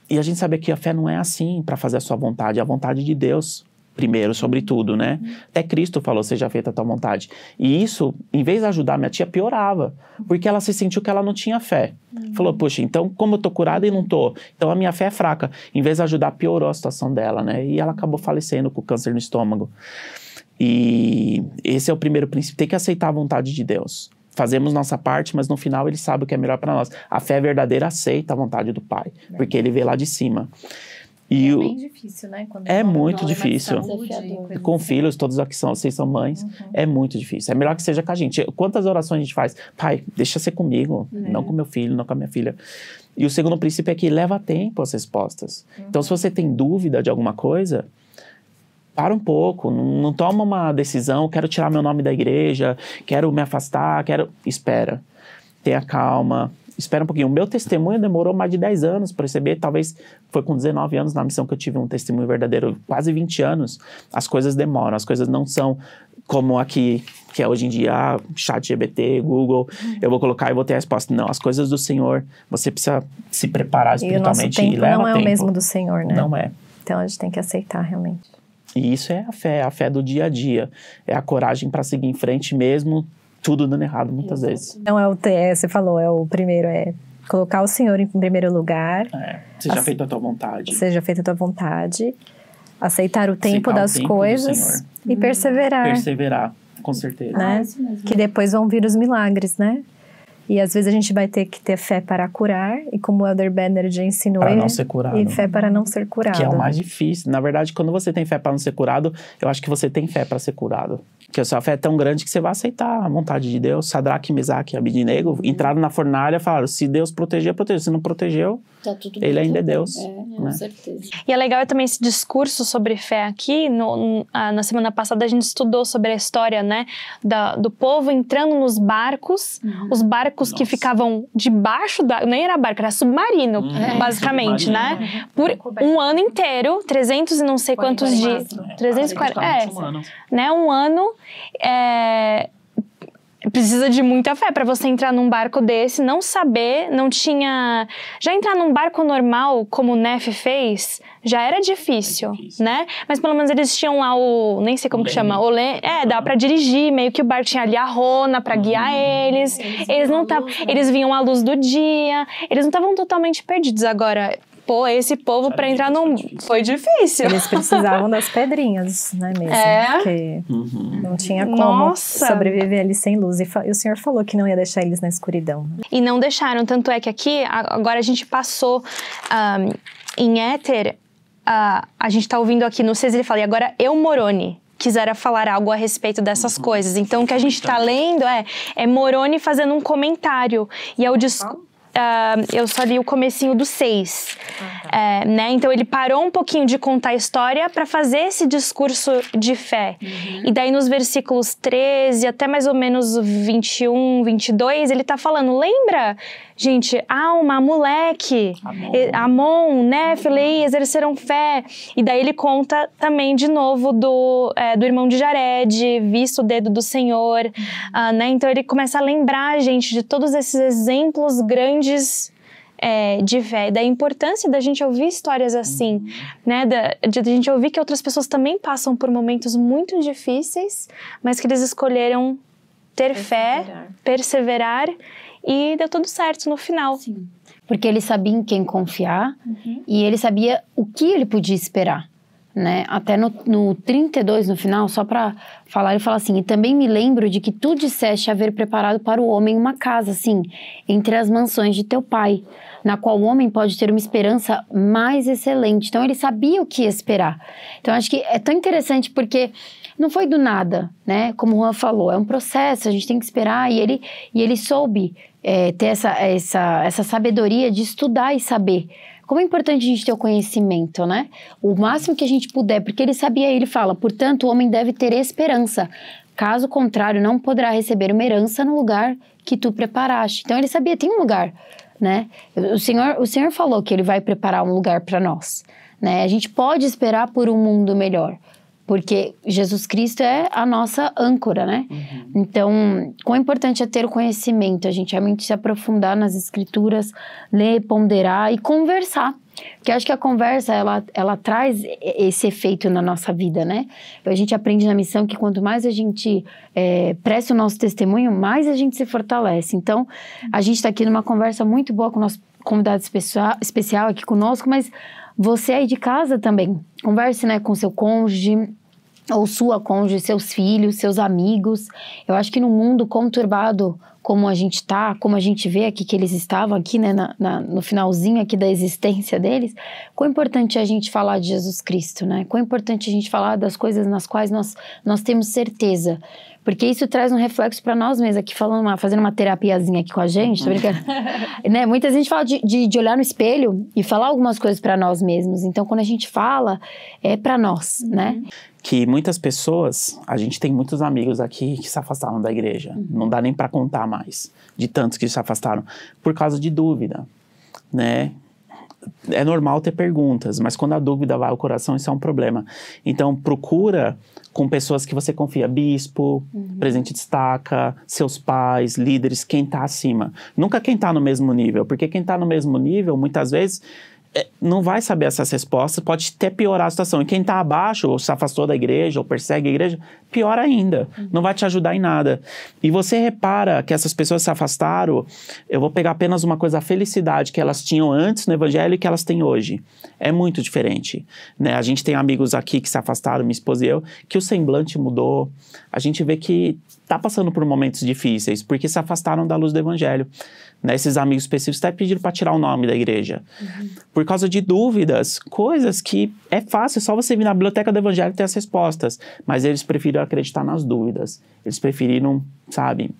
E a gente sabe que a fé não é assim para fazer a sua vontade, é a vontade de Deus. Primeiro, sobre tudo, né? Até Cristo falou, seja feita a tua vontade. E isso, em vez de ajudar, minha tia piorava. Porque ela se sentiu que ela não tinha fé. Falou, puxa, então como eu tô curada e não tô? Então a minha fé é fraca. Em vez de ajudar, piorou a situação dela, né? E ela acabou falecendo com câncer no estômago. E esse é o primeiro princípio, tem que aceitar a vontade de Deus. Fazemos nossa parte, mas no final ele sabe o que é melhor para nós. A fé verdadeira aceita a vontade do Pai, porque ele vê lá de cima. E é bem difícil, né? Quando é muito difícil. Com assim. filhos, todos aqui são, vocês são mães, é muito difícil. É melhor que seja com a gente. Quantas orações a gente faz? Pai, deixa ser comigo, não com meu filho, não com a minha filha. E o segundo princípio é que leva tempo as respostas. Então, se você tem dúvida de alguma coisa, para um pouco, não toma uma decisão, quero tirar meu nome da igreja, quero me afastar, espera. Tenha calma. Espera um pouquinho. O meu testemunho demorou mais de 10 anos para receber. Talvez foi com 19 anos na missão que eu tive um testemunho verdadeiro. Quase 20 anos. As coisas demoram. As coisas não são como aqui, que é hoje em dia, ChatGPT, Google. Eu vou colocar e vou ter a resposta. Não, as coisas do Senhor, você precisa se preparar espiritualmente. E o nosso tempo não é o mesmo do Senhor, né? Não é. Então a gente tem que aceitar realmente. E isso é a fé do dia a dia. É a coragem para seguir em frente mesmo, tudo dando errado muitas vezes. Então você falou, o primeiro é colocar o Senhor em primeiro lugar. Seja feita a tua vontade. Seja feita a tua vontade. Aceitar o tempo das coisas e perseverar. Perseverar, com certeza. Né? Que depois vão vir os milagres, né? E às vezes a gente vai ter que ter fé para curar, e como o Elder Benner já ensinou, para não ser curado. E fé para não ser curado. Que é o mais difícil. Na verdade, quando você tem fé para não ser curado, eu acho que você tem fé para ser curado. Porque a sua fé é tão grande que você vai aceitar a vontade de Deus. Sadraque, Mesaque e Abednego entraram na fornalha e falaram, se Deus proteger, protegeu. Se não protegeu, tá tudo ele ainda é Deus. Com certeza. E é legal também esse discurso sobre fé aqui. Na semana passada a gente estudou sobre a história, né, do povo entrando nos barcos. Os barcos que ficavam debaixo da... Nem era barco, era submarino, basicamente, né? Por um ano inteiro, 300 e não sei quantos dias. 340, né? Um ano... Precisa de muita fé para você entrar num barco desse, não saber, não tinha... Já entrar num barco normal, como o Nef fez, já era difícil, né? Mas pelo menos eles tinham lá nem sei como que chama, dá para dirigir, meio que o barco tinha ali a Rona para guiar eles. Eles vinham à luz do dia, eles não estavam totalmente perdidos. Agora, esse povo para entrar num... Foi difícil. Eles precisavam das pedrinhas, né, mesmo? Porque não tinha como sobreviver ali sem luz. E o Senhor falou que não ia deixar eles na escuridão. E não deixaram. Tanto é que aqui, agora a gente passou em Éter, a gente tá ouvindo aqui no 6, ele fala, e agora eu, Moroni, quisera falar algo a respeito dessas coisas. Então, o que a gente tá lendo é Moroni fazendo um comentário. E é o discurso... eu só li o comecinho do 6, né? Então ele parou um pouquinho de contar a história para fazer esse discurso de fé. E daí nos versículos 13 até mais ou menos 21, 22, ele tá falando, lembra, gente, Alma, Moleque, Amon, Nef, Lei, exerceram fé. E daí ele conta também de novo do irmão de Jared, visto o dedo do Senhor, né? Então ele começa a lembrar a gente de todos esses exemplos grandes de fé, da importância da gente ouvir histórias assim, né? De a gente ouvir que outras pessoas também passam por momentos muito difíceis, mas que eles escolheram ter fé, perseverar, e deu tudo certo no final. Sim. Porque ele sabia em quem confiar e ele sabia o que ele podia esperar, né? Até no 32, no final, só para falar, ele fala assim, e também me lembro de que tu disseste haver preparado para o homem uma casa, assim, entre as mansões de teu pai, na qual o homem pode ter uma esperança mais excelente. Então, ele sabia o que esperar. Então, acho que é tão interessante porque não foi do nada, né? Como o Juan falou, é um processo, a gente tem que esperar, e ele soube ter essa sabedoria de estudar e saber. Como é importante a gente ter o conhecimento, né? O máximo que a gente puder, porque ele sabia, ele fala, portanto, o homem deve ter esperança. Caso contrário, não poderá receber uma herança no lugar que tu preparaste. Então, ele sabia, tem um lugar, né? O Senhor falou que ele vai preparar um lugar para nós, né? A gente pode esperar por um mundo melhor. Porque Jesus Cristo é a nossa âncora, né? Então, quão importante é ter o conhecimento, a gente realmente se aprofundar nas escrituras, ler, ponderar e conversar. Porque eu acho que a conversa, ela traz esse efeito na nossa vida, né? A gente aprende na missão que quanto mais a gente presta o nosso testemunho, mais a gente se fortalece. Então, a gente está aqui numa conversa muito boa com o nosso convidado especial aqui conosco, mas você aí de casa também. Converse, né, com seu cônjuge, ou sua cônjuge, seus filhos, seus amigos. Eu acho que no mundo conturbado como a gente tá, como a gente vê aqui que eles estavam aqui, né, no finalzinho aqui da existência deles, quão importante é a gente falar de Jesus Cristo, né? Quão importante a gente falar das coisas nas quais nós temos certeza. Porque isso traz um reflexo para nós mesmos, aqui fazendo uma terapiazinha aqui com a gente, tá brincando? Né? Muita gente fala de olhar no espelho e falar algumas coisas para nós mesmos. Então, quando a gente fala, é para nós, né? Que muitas pessoas, a gente tem muitos amigos aqui que se afastaram da igreja. Não dá nem para contar mais, de tantos que se afastaram, por causa de dúvida, né? É normal ter perguntas, mas quando a dúvida vai ao coração, isso é um problema. Então, procura com pessoas que você confia, bispo, presidente de estaca, seus pais, líderes, quem está acima. Nunca quem está no mesmo nível, porque quem está no mesmo nível, muitas vezes, não vai saber essas respostas, pode até piorar a situação. E quem está abaixo, ou se afastou da igreja, ou persegue a igreja, pior ainda. Não vai te ajudar em nada. E você repara que essas pessoas se afastaram, eu vou pegar apenas uma coisa, a felicidade que elas tinham antes no evangelho e que elas têm hoje. É muito diferente, né? A gente tem amigos aqui que se afastaram, minha esposa e eu, que o semblante mudou. A gente vê que está passando por momentos difíceis, porque se afastaram da luz do evangelho. Né, esses amigos específicos até pediram para tirar o nome da igreja. Por causa de dúvidas, coisas que é fácil, só você vir na biblioteca do evangelho e ter as respostas. Mas eles preferiram acreditar nas dúvidas. Eles preferiram, sabe,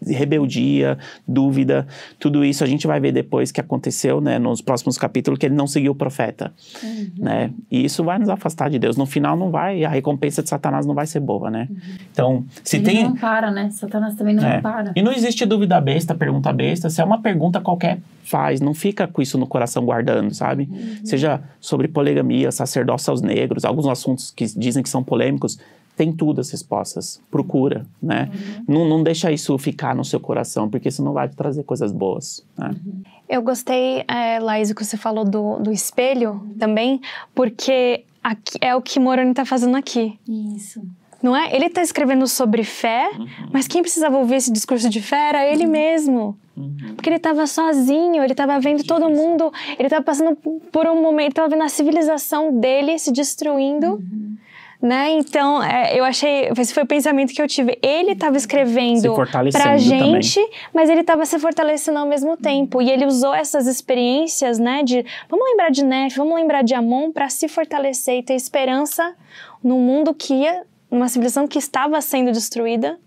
rebeldia, dúvida, tudo isso a gente vai ver depois que aconteceu, né, nos próximos capítulos, que ele não seguiu o profeta, né, e isso vai nos afastar de Deus. No final não vai, a recompensa de Satanás não vai ser boa, né. Então, se ele tem... não para, né, Satanás também não para. E não existe dúvida besta, pergunta besta, se é uma pergunta qualquer, faz, não fica com isso no coração guardando, sabe, seja sobre poligamia, sacerdócio aos negros, alguns assuntos que dizem que são polêmicos, tem tudo as respostas, procura, né? Não deixa isso ficar no seu coração, porque isso não vai te trazer coisas boas, né? Eu gostei, Laís, que você falou do espelho também, porque aqui é o que Moroni tá fazendo aqui. Isso. Não é? Ele tá escrevendo sobre fé, mas quem precisava ouvir esse discurso de fé era ele mesmo. Porque ele estava sozinho, ele estava vendo todo mundo, ele estava passando por um momento, ele estava vendo a civilização dele se destruindo. Né? Então, eu achei, esse foi o pensamento que eu tive. Ele estava escrevendo pra gente, também. Mas ele estava se fortalecendo ao mesmo tempo. E ele usou essas experiências, né? De, vamos lembrar de Nef, vamos lembrar de Amon, para se fortalecer e ter esperança num mundo que ia, numa civilização que estava sendo destruída,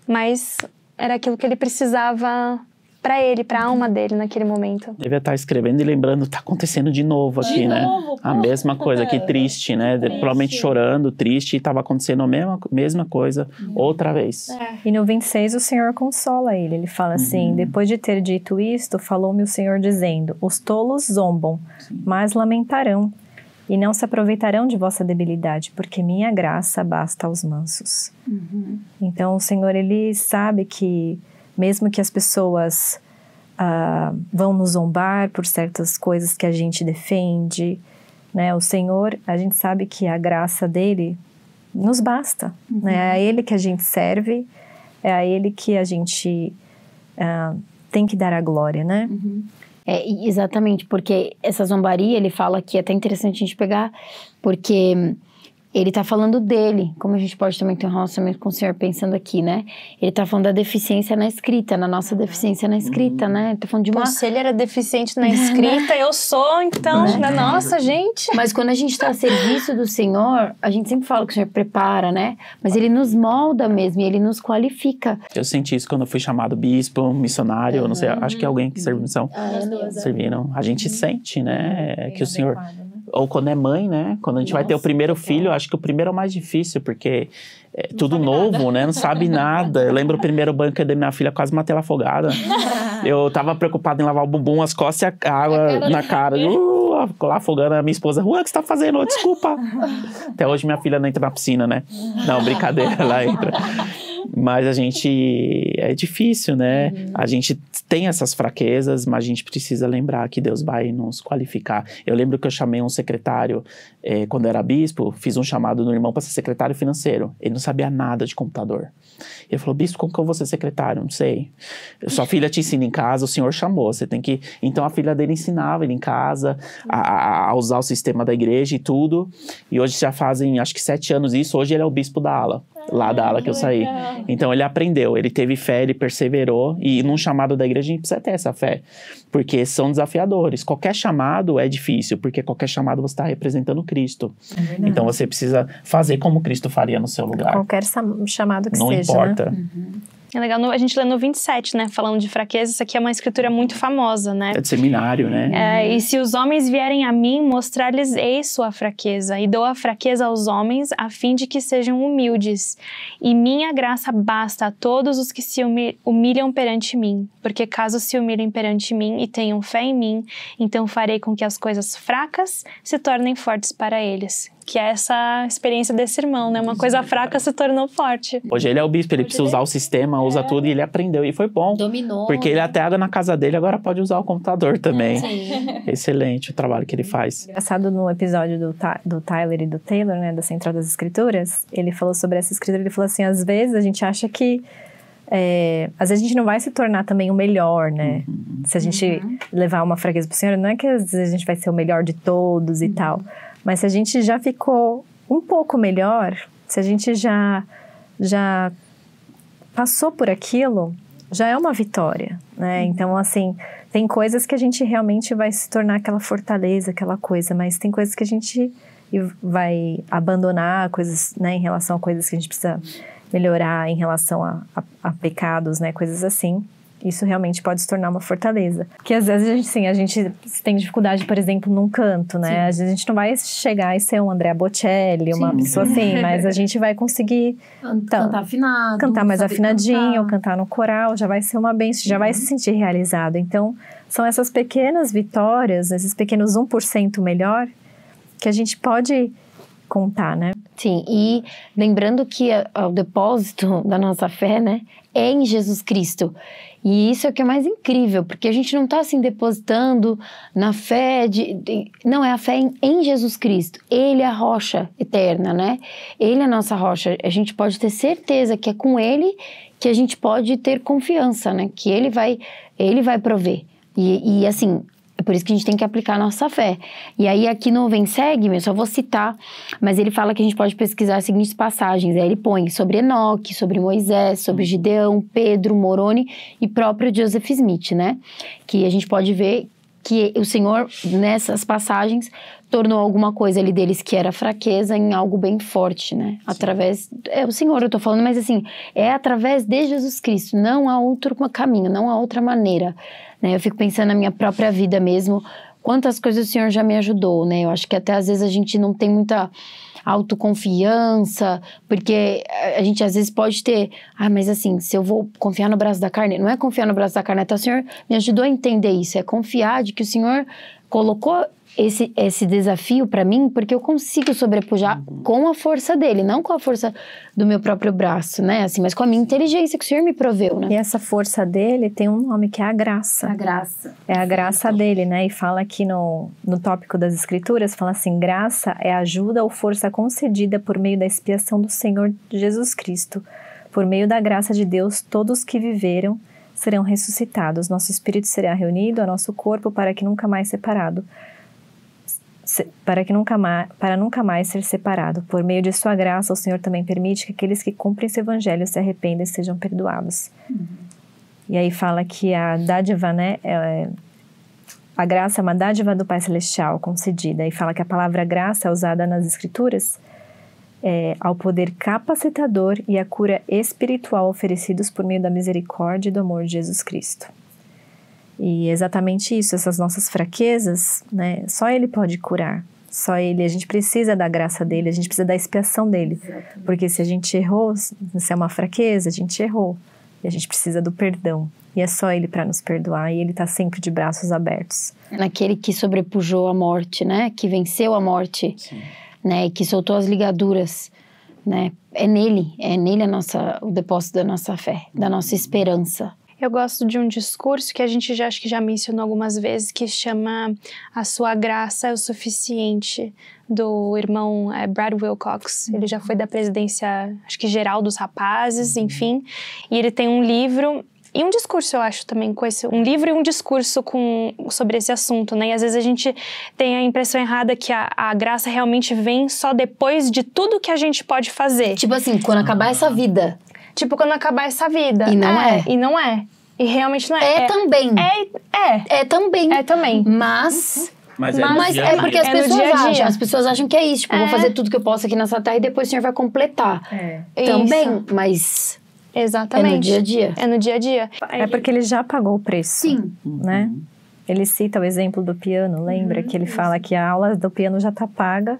mas era aquilo que ele precisava para ele, para a alma dele naquele momento. Devia estar escrevendo e lembrando, tá acontecendo de novo aqui, né? A mesma coisa, que triste, né? Provavelmente chorando, triste, e estava acontecendo a mesma coisa outra vez. E no 26 o Senhor consola ele, ele fala assim, depois de ter dito isto, falou-me o Senhor dizendo, os tolos zombam, mas lamentarão, e não se aproveitarão de vossa debilidade, porque minha graça basta aos mansos. Então o Senhor, ele sabe que mesmo que as pessoas vão nos zombar por certas coisas que a gente defende, né? O Senhor, a gente sabe que a graça dele nos basta. Né? É a Ele que a gente serve, é a Ele que a gente tem que dar a glória, né? Exatamente, porque essa zombaria, ele fala que é até interessante a gente pegar, porque... Ele tá falando dele, como a gente pode também ter um relacionamento com o Senhor pensando aqui, né? Ele tá falando da deficiência na escrita, na nossa deficiência na escrita, né? Ele tá falando de uma... Se ele era deficiente na escrita, eu sou, então, né? Nossa, gente! Mas quando a gente tá a serviço do Senhor, a gente sempre fala que o Senhor prepara, né? Mas ele nos molda mesmo, e ele nos qualifica. Eu senti isso quando eu fui chamado bispo, missionário, não sei, acho que alguém que serve missão. Serviram. A gente sente, né? Que o Senhor... Ou quando é mãe, né? Quando a gente vai ter o primeiro filho, acho que o primeiro é o mais difícil, porque é tudo novo, né? Não sabe nada. Eu lembro o primeiro banho que eu dei minha filha, quase matei ela afogada. Eu tava preocupado em lavar o bumbum, as costas e a água na cara. ficou lá afogando a minha esposa. O que você tá fazendo? Oh, desculpa. Até hoje minha filha não entra na piscina, né? Não, brincadeira, ela entra. Mas a gente... É difícil, né? A gente tem essas fraquezas, mas a gente precisa lembrar que Deus vai nos qualificar. Eu lembro que eu chamei um secretário, quando eu era bispo, fiz um chamado no irmão para ser secretário financeiro. Ele não sabia nada de computador. Ele falou, bispo, como que eu vou ser secretário? Não sei. Sua filha te ensina em casa, o senhor chamou, você tem que... Então a filha dele ensinava ele em casa a usar o sistema da igreja e tudo. E hoje já fazem, acho que 7 anos isso. Hoje ele é o bispo da ala. Lá da ala que eu saí. Então ele aprendeu, ele teve fé, ele perseverou. E num chamado da igreja a gente precisa ter essa fé. Porque são desafiadores. Qualquer chamado é difícil, porque qualquer chamado você está representando Cristo. Então você precisa fazer como Cristo faria no seu lugar. Qualquer chamado que não seja, importa. Né? É legal, a gente lê no 27, né? Falando de fraqueza, isso aqui é uma escritura muito famosa, né? É de seminário, né? E se os homens vierem a mim, mostrar-lhes-ei sua fraqueza. E dou a fraqueza aos homens, a fim de que sejam humildes. E minha graça basta a todos os que se humilham perante mim. Porque caso se humilhem perante mim e tenham fé em mim, então farei com que as coisas fracas se tornem fortes para eles. Que é essa experiência desse irmão, né? Uma coisa fraca se tornou forte. Hoje ele é o bispo, ele precisa usar o sistema, usa tudo, e ele aprendeu, e foi bom. Dominou. Porque ele até água na casa dele, agora pode usar o computador também. Sim. Excelente o trabalho que ele faz. Engraçado, no episódio do Tyler e do Taylor, né, da Central das Escrituras, ele falou sobre essa escritura, ele falou assim, às vezes a gente acha que às vezes a gente não vai se tornar também o melhor, né? Se a gente levar uma fraqueza pro Senhor, não é que às vezes a gente vai ser o melhor de todos e tal, mas se a gente já ficou um pouco melhor, se a gente já passou por aquilo, já é uma vitória, né? Então, assim, tem coisas que a gente realmente vai se tornar aquela fortaleza, aquela coisa, mas tem coisas que a gente vai abandonar, coisas, né, em relação a coisas que a gente precisa melhorar em relação a pecados, né, coisas assim. Isso realmente pode se tornar uma fortaleza. Porque às vezes a gente tem dificuldade, por exemplo, num canto, né? Sim. Às vezes a gente não vai chegar e ser um Andrea Bocelli, uma pessoa assim, mas a gente vai conseguir cantar afinado, cantar mais afinadinho, cantar no coral, já vai ser uma bênção, já vai se sentir realizado. Então, são essas pequenas vitórias, esses pequenos 1% melhor, que a gente pode contar, né? Sim, e lembrando que o depósito da nossa fé, né, é em Jesus Cristo. E isso é o que é mais incrível, porque a gente não está assim depositando na fé não, é a fé em Jesus Cristo. Ele é a rocha eterna, né? Ele é a nossa rocha. A gente pode ter certeza que é com Ele que a gente pode ter confiança, né? Que Ele vai prover. E assim, é por isso que a gente tem que aplicar a nossa fé. E aí aqui no Vem Segue-me, eu só vou citar, mas ele fala que a gente pode pesquisar as seguintes passagens. Aí ele põe sobre Enoque, sobre Moisés, sobre Gideão, Pedro, Moroni e próprio Joseph Smith, né? Que a gente pode ver que o Senhor, nessas passagens, tornou alguma coisa ali deles que era fraqueza em algo bem forte, né? Sim. Através... É o Senhor, eu tô falando, mas assim, é através de Jesus Cristo. Não há outro caminho, não há outra maneira, né? Eu fico pensando na minha própria vida mesmo, quantas coisas o Senhor já me ajudou, né? Eu acho que até às vezes a gente não tem muita autoconfiança, porque a gente às vezes pode ter, mas assim, se eu vou confiar no braço da carne, não é confiar no braço da carne, até o Senhor me ajudou a entender isso, é confiar de que o Senhor colocou esse desafio para mim, porque eu consigo sobrepujar com a força dele, não com a força do meu próprio braço, né? Assim, mas com a minha inteligência que o Senhor me proveu, né? E essa força dele tem um nome que é a graça. A graça. É a graça dele, né? E fala aqui no tópico das Escrituras, fala assim, graça é ajuda ou força concedida por meio da expiação do Senhor Jesus Cristo. Por meio da graça de Deus, todos que viveram serão ressuscitados. Nosso espírito será reunido ao nosso corpo para que nunca mais separado. Para nunca mais ser separado. Por meio de sua graça, o Senhor também permite que aqueles que cumprem esse evangelho se arrependam e sejam perdoados. E aí fala que a dádiva, né, a graça é uma dádiva do Pai Celestial concedida. E fala que a palavra graça é usada nas Escrituras ao poder capacitador e à cura espiritual oferecidos por meio da misericórdia e do amor de Jesus Cristo. E é exatamente isso, essas nossas fraquezas, né? Só Ele pode curar, só Ele. A gente precisa da graça dEle, a gente precisa da expiação dEle. Porque se a gente errou, se é uma fraqueza, a gente errou. E a gente precisa do perdão. E é só Ele para nos perdoar. E Ele tá sempre de braços abertos. Naquele que sobrepujou a morte, né? Que venceu a morte, né? E que soltou as ligaduras, né? É nele o depósito da nossa fé, da nossa esperança. Eu gosto de um discurso que a gente acho que já mencionou algumas vezes, que chama A Sua Graça é o Suficiente, do irmão Brad Wilcox. Ele já foi da presidência, acho que geral dos rapazes, enfim. E ele tem um livro e um discurso, eu acho, também, um livro e um discurso sobre esse assunto, né? E às vezes a gente tem a impressão errada que a graça realmente vem só depois de tudo que a gente pode fazer. Tipo assim, quando acabar essa vida. Tipo, quando acabar essa vida. E não é. E não é. E realmente não é. É também. É também. É também. Mas é porque as pessoas acham que é isso. Tipo, eu vou fazer tudo que eu posso aqui nessa terra e depois o Senhor vai completar. Também, isso. Mas... Exatamente. É no dia a dia. É no dia a dia. É porque Ele já pagou o preço. Sim. Né? Ele cita o exemplo do piano, lembra? Que ele fala que a aula do piano já está paga,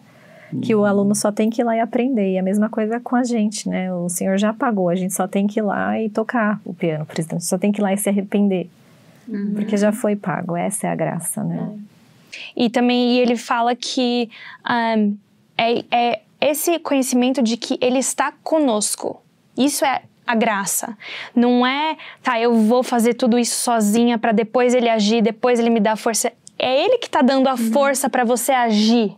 que o aluno só tem que ir lá e aprender. E a mesma coisa com a gente, né? O Senhor já pagou, a gente só tem que ir lá e tocar o piano, por exemplo. Só tem que ir lá e se arrepender. Porque já foi pago, essa é a graça, né? E também ele fala que esse conhecimento de que Ele está conosco. Isso é a graça. Não é, eu vou fazer tudo isso sozinha para depois Ele agir, depois Ele me dá força. É Ele que tá dando a força para você agir.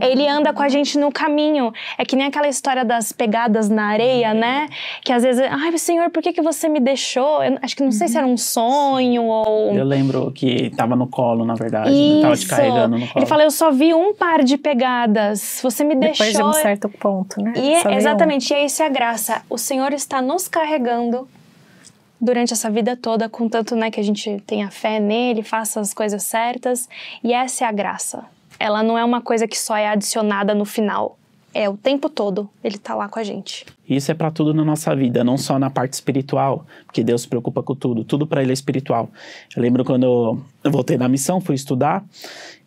Ele anda com a gente no caminho. É que nem aquela história das pegadas na areia, né? Que às vezes, Senhor, por que você me deixou? Eu acho que não sei se era um sonho ou... Eu lembro que tava no colo, na verdade. Isso. Tava te carregando no colo. Ele fala, eu só vi um par de pegadas. Você me deixou... Depois de um certo ponto, né? Exatamente, e isso é a graça. O Senhor está nos carregando durante essa vida toda, contanto, né, que a gente tenha fé nele, faça as coisas certas. E essa é a graça. Ela não é uma coisa que só é adicionada no final. É o tempo todo, Ele tá lá com a gente. Isso é para tudo na nossa vida, não só na parte espiritual, porque Deus se preocupa com tudo. Tudo para Ele é espiritual. Eu lembro quando eu voltei da missão, fui estudar,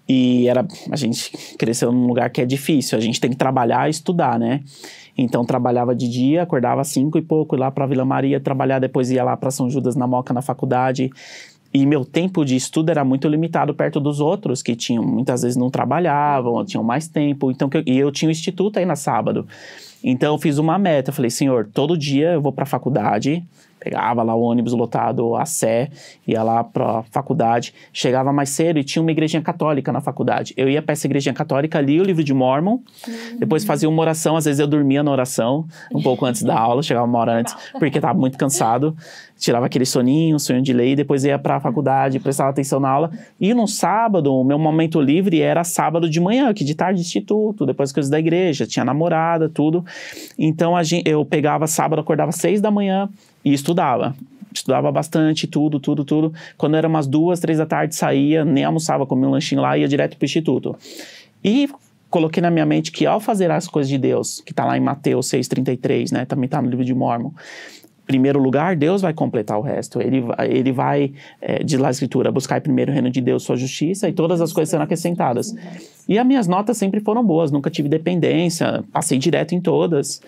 e a gente cresceu num lugar que é difícil. A gente tem que trabalhar e estudar, né? Então, trabalhava de dia, acordava às 5 e pouco, ia lá para Vila Maria trabalhar, depois ia lá para São Judas na Moca, na faculdade. E meu tempo de estudo era muito limitado perto dos outros, que muitas vezes não trabalhavam, ou tinham mais tempo. Então, e eu tinha um instituto aí na sábado. Então, eu fiz uma meta. Eu falei, Senhor, todo dia eu vou para a faculdade. Pegava lá o ônibus lotado, a Sé, ia lá pra faculdade, chegava mais cedo e tinha uma igrejinha católica na faculdade. Eu ia pra essa igrejinha católica, lia o livro de Mórmon, depois fazia uma oração, às vezes eu dormia na oração, um pouco antes da aula, chegava uma hora antes, porque tava muito cansado, tirava aquele sonho de ler, e depois ia pra faculdade, prestava atenção na aula. E no sábado, o meu momento livre era sábado de manhã, que de tarde instituto, depois coisas da igreja, tinha namorada, tudo. Então eu pegava sábado, acordava 6 da manhã, e estudava bastante, tudo. Quando era umas 2, 3 da tarde, saía, nem almoçava, comia um lanchinho lá e ia direto pro instituto. E coloquei na minha mente que ao fazer as coisas de Deus, que tá lá em Mateus 6,33, né, também tá no livro de Mórmon, em primeiro lugar, Deus vai completar o resto. Ele vai, diz lá a Escritura, buscar primeiro o reino de Deus, sua justiça, e todas as coisas serão acrescentadas. E as minhas notas sempre foram boas, nunca tive dependência, passei direto em todas.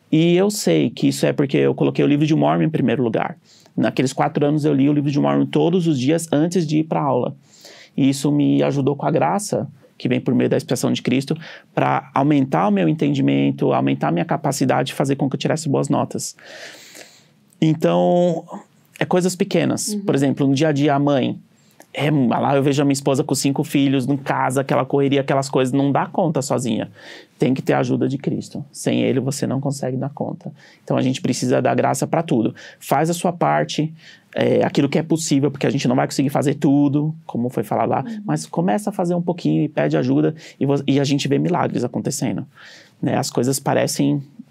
E eu sei que isso é porque eu coloquei o livro de Mórmon em primeiro lugar. Naqueles 4 anos eu li o livro de Mórmon todos os dias antes de ir para a aula. E isso me ajudou com a graça que vem por meio da expiação de Cristo para aumentar o meu entendimento, aumentar a minha capacidade de fazer com que eu tirasse boas notas. Então, é coisas pequenas. Por exemplo, no dia a dia, a mãe... lá eu vejo a minha esposa com 5 filhos, em casa, aquela correria, aquelas coisas, não dá conta sozinha. Tem que ter a ajuda de Cristo. Sem Ele, você não consegue dar conta. Então, a gente precisa da graça para tudo. Faz a sua parte, aquilo que é possível, porque a gente não vai conseguir fazer tudo, como foi falado lá, mas começa a fazer um pouquinho e pede ajuda, e a gente vê milagres acontecendo. Né? As coisas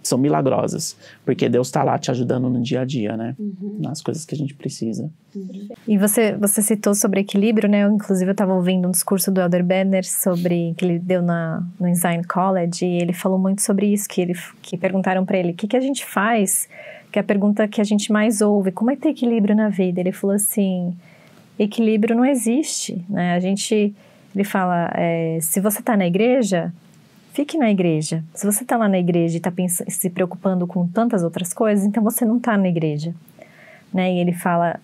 são milagrosas, porque Deus está lá te ajudando no dia a dia, né? Nas coisas que a gente precisa. E você citou sobre equilíbrio, né? Inclusive eu estava ouvindo um discurso do Elder Benner que ele deu no Ensign College, e ele falou muito sobre isso, que perguntaram para ele, o que a gente faz? Que é a pergunta que a gente mais ouve, como é ter equilíbrio na vida? Ele falou assim, equilíbrio não existe, né? Ele fala, se você está na igreja, fique na igreja. Se você está lá na igreja e está se preocupando com tantas outras coisas, então você não está na igreja. né? E ele fala,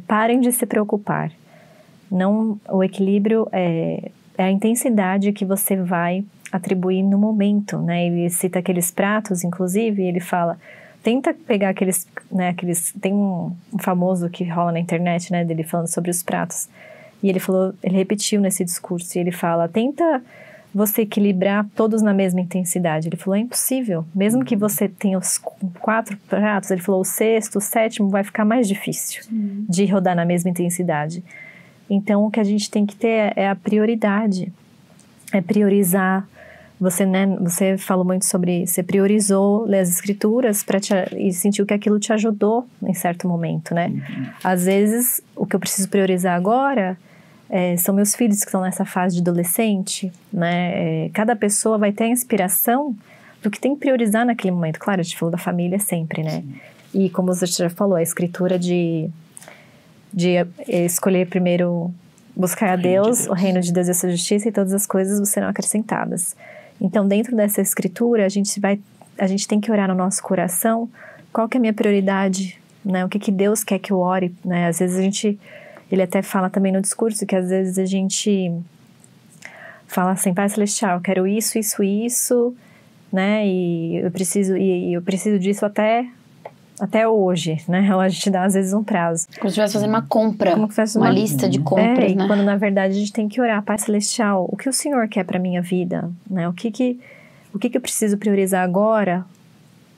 parem de se preocupar. Não, o equilíbrio é a intensidade que você vai atribuir no momento, né? Ele cita aqueles pratos, inclusive, e ele fala, tenta pegar aqueles, né, tem um famoso que rola na internet, né, dele falando sobre os pratos. E ele falou, ele repetiu nesse discurso, e ele fala, tenta você equilibrar todos na mesma intensidade. Ele falou, é impossível. Mesmo que você tenha os 4 pratos, ele falou, o 6º, o 7º vai ficar mais difícil de rodar na mesma intensidade. Então, o que a gente tem que ter é a prioridade. É priorizar. Você, né, você falou muito sobre... Você priorizou ler as escrituras e sentiu que aquilo te ajudou em certo momento, né? Às vezes, o que eu preciso priorizar agora são meus filhos que estão nessa fase de adolescente, né? Cada pessoa vai ter a inspiração do que tem que priorizar naquele momento. Claro, a gente falou da família sempre, né? Sim. E como você já falou, a escritura de escolher primeiro buscar a Deus, o reino de Deus e a sua justiça, e todas as coisas serão acrescentadas. Então, dentro dessa escritura, a gente tem que orar no nosso coração qual que é a minha prioridade, né? O que Deus quer que eu ore, né? Às vezes ele até fala também no discurso que às vezes a gente fala assim, Pai Celestial, eu quero isso, isso, isso, né? E eu preciso disso até hoje, né? A gente dá às vezes um prazo. Como se estivesse fazendo uma compra, uma lista de compras, né? Quando na verdade a gente tem que orar, Pai Celestial, o que o Senhor quer para minha vida, né? O que eu preciso priorizar agora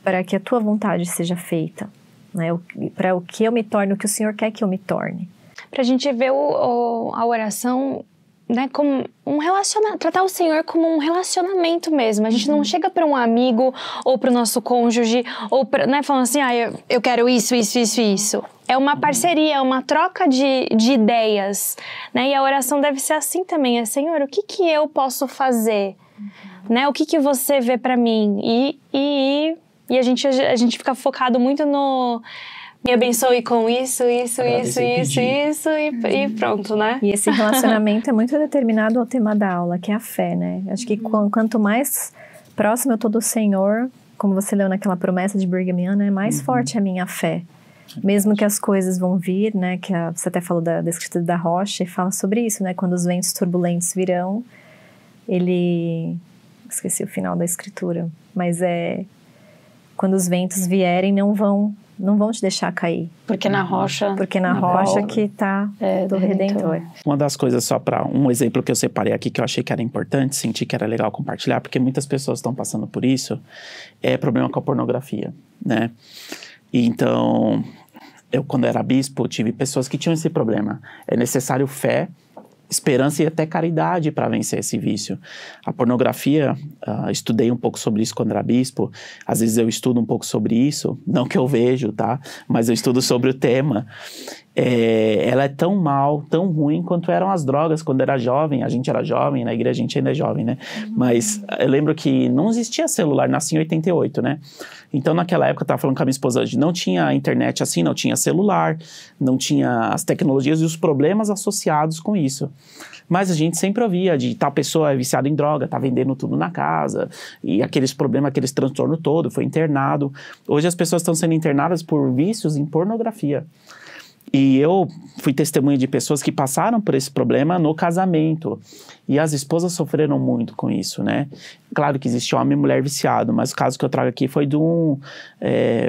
para que a Tua vontade seja feita, né? Para o que eu me torne, o que o Senhor quer que eu me torne. Para a gente ver a oração, né, como um relacionamento, tratar o Senhor como um relacionamento mesmo. A gente não chega para um amigo ou para o nosso cônjuge ou né, falando assim, eu quero isso, isso, isso, isso. É uma parceria, é uma troca de ideias, né? E a oração deve ser assim também, Senhor, o que eu posso fazer, né? O que você vê para mim? E a gente fica focado muito no me abençoe com isso e pronto, né? E esse relacionamento é muito determinado ao tema da aula, que é a fé, né? Acho que quanto mais próximo eu tô do Senhor, como você leu naquela promessa de Brigham Young, né? Mais forte é a minha fé. Mesmo que as coisas vão vir, né? Que você até falou da escritura da rocha e fala sobre isso, né? Quando os ventos turbulentos virão, esqueci o final da escritura, mas quando os ventos vierem, não vão te deixar cair. Porque na rocha que está do Redentor. Uma das coisas, só para um exemplo que eu separei aqui, que eu achei que era importante, senti que era legal compartilhar, porque muitas pessoas estão passando por isso, é problema com a pornografia, né? E então, eu quando era bispo, tive pessoas que tinham esse problema. É necessário fé, esperança e até caridade para vencer esse vício. A pornografia, estudei um pouco sobre isso quando era bispo, às vezes eu estudo um pouco sobre isso, não que eu vejo, tá? Mas eu estudo sobre o tema. Ela é tão mal, tão ruim quanto eram as drogas quando era jovem. A gente era jovem, na igreja a gente ainda é jovem, né? Mas eu lembro que não existia celular, nasci em 88, né? Então naquela época eu tava falando com a minha esposa hoje, não tinha internet assim, não tinha celular, não tinha as tecnologias e os problemas associados com isso. Mas a gente sempre ouvia de tal pessoa é viciada em droga, tá vendendo tudo na casa, e aqueles problemas, aqueles transtornos todo, foi internado. Hoje as pessoas estão sendo internadas por vícios em pornografia. E eu fui testemunha de pessoas que passaram por esse problema no casamento. E as esposas sofreram muito com isso, né? Claro que existe homem e mulher viciado, mas o caso que eu trago aqui foi de um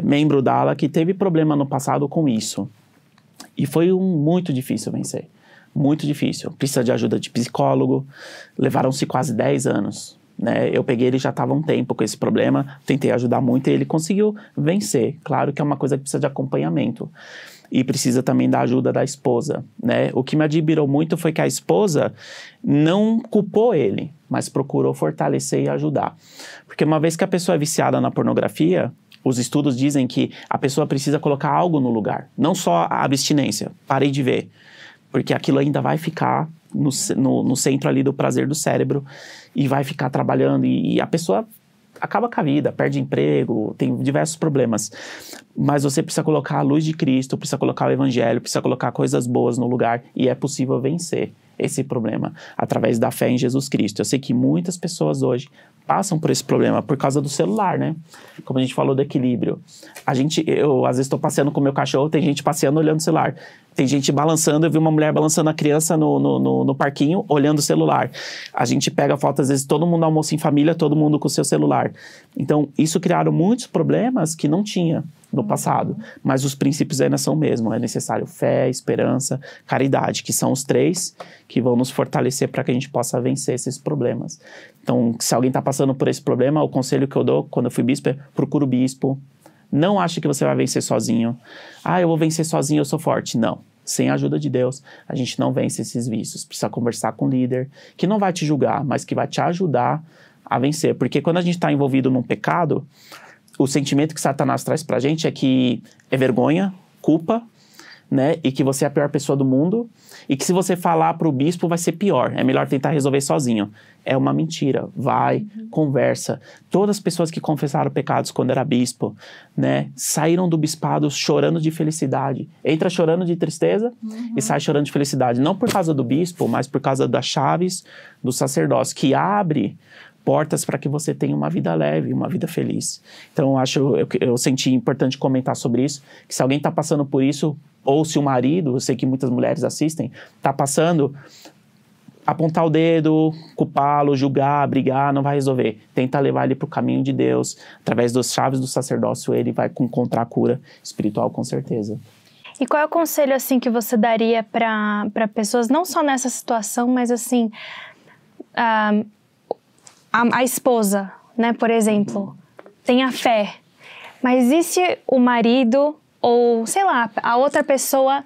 membro da ala que teve problema no passado com isso. E foi muito difícil vencer. Muito difícil. Precisa de ajuda de psicólogo. Levaram-se quase 10 anos. Né? Eu peguei, ele já estava um tempo com esse problema, tentei ajudar muito e ele conseguiu vencer. Claro que é uma coisa que precisa de acompanhamento. E precisa também da ajuda da esposa, né? O que me admirou muito foi que a esposa não culpou ele, mas procurou fortalecer e ajudar. Porque uma vez que a pessoa é viciada na pornografia, os estudos dizem que a pessoa precisa colocar algo no lugar. Não só a abstinência, parei de ver. Porque aquilo ainda vai ficar no centro ali do prazer do cérebro e vai ficar trabalhando e a pessoa acaba com a vida, perde emprego, tem diversos problemas. Mas você precisa colocar a luz de Cristo, precisa colocar o Evangelho, precisa colocar coisas boas no lugar e é possível vencer esse problema através da fé em Jesus Cristo. Eu sei que muitas pessoas hoje passam por esse problema por causa do celular, né? Como a gente falou do equilíbrio. Eu às vezes estou passeando com o meu cachorro, tem gente passeando olhando o celular. Tem gente balançando, eu vi uma mulher balançando a criança no parquinho, olhando o celular. A gente pega foto, às vezes, todo mundo almoça em família, todo mundo com o seu celular. Então, isso criaram muitos problemas que não tinha no passado. Mas os princípios ainda são o mesmo. É necessário fé, esperança, caridade, que são os 3 que vão nos fortalecer para que a gente possa vencer esses problemas. Então, se alguém está passando por esse problema, o conselho que eu dou quando eu fui bispo é: procura o bispo. Não ache que você vai vencer sozinho. Eu vou vencer sozinho, eu sou forte. Não. Sem a ajuda de Deus, a gente não vence esses vícios. Precisa conversar com o líder, que não vai te julgar, mas que vai te ajudar a vencer. Porque quando a gente está envolvido num pecado, o sentimento que Satanás traz pra gente é que é vergonha, culpa, né? E que você é a pior pessoa do mundo. E que se você falar pro bispo vai ser pior. É melhor tentar resolver sozinho. É uma mentira. Vai, conversa. Todas as pessoas que confessaram pecados quando era bispo, né? Saíram do bispado chorando de felicidade. Entra chorando de tristeza e sai chorando de felicidade. Não por causa do bispo, mas por causa das chaves do sacerdócio, que abre portas para que você tenha uma vida leve, uma vida feliz. Então, eu senti importante comentar sobre isso, que se alguém está passando por isso, ou se o marido, eu sei que muitas mulheres assistem, está passando, apontar o dedo, culpá-lo, julgar, brigar, não vai resolver. Tenta levar ele para o caminho de Deus, através das chaves do sacerdócio, ele vai encontrar a cura espiritual, com certeza. E qual é o conselho, assim, que você daria para pessoas, não só nessa situação, mas, assim, a esposa, né, por exemplo, tem a fé, mas e se o marido ou, sei lá, a outra pessoa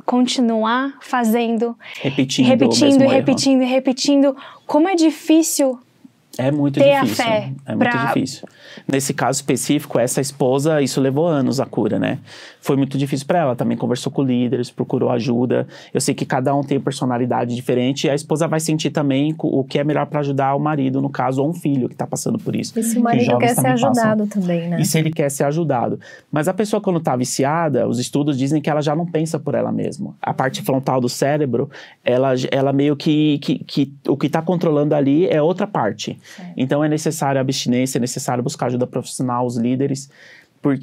continuar fazendo, repetindo, como é difícil ter a fé. É muito difícil. Nesse caso específico, essa esposa, isso levou anos a cura, né? Foi muito difícil para ela, também conversou com líderes, procurou ajuda. Eu sei que cada um tem personalidade diferente e a esposa vai sentir também o que é melhor para ajudar o marido, no caso, ou um filho que tá passando por isso. E se o marido quer ser ajudado também, né? E se ele quer ser ajudado. Mas a pessoa, quando tá viciada, os estudos dizem que ela já não pensa por ela mesma. A parte frontal do cérebro, ela meio que o que tá controlando ali é outra parte. Então é necessário abstinência, é necessário buscar ajuda profissional, os líderes,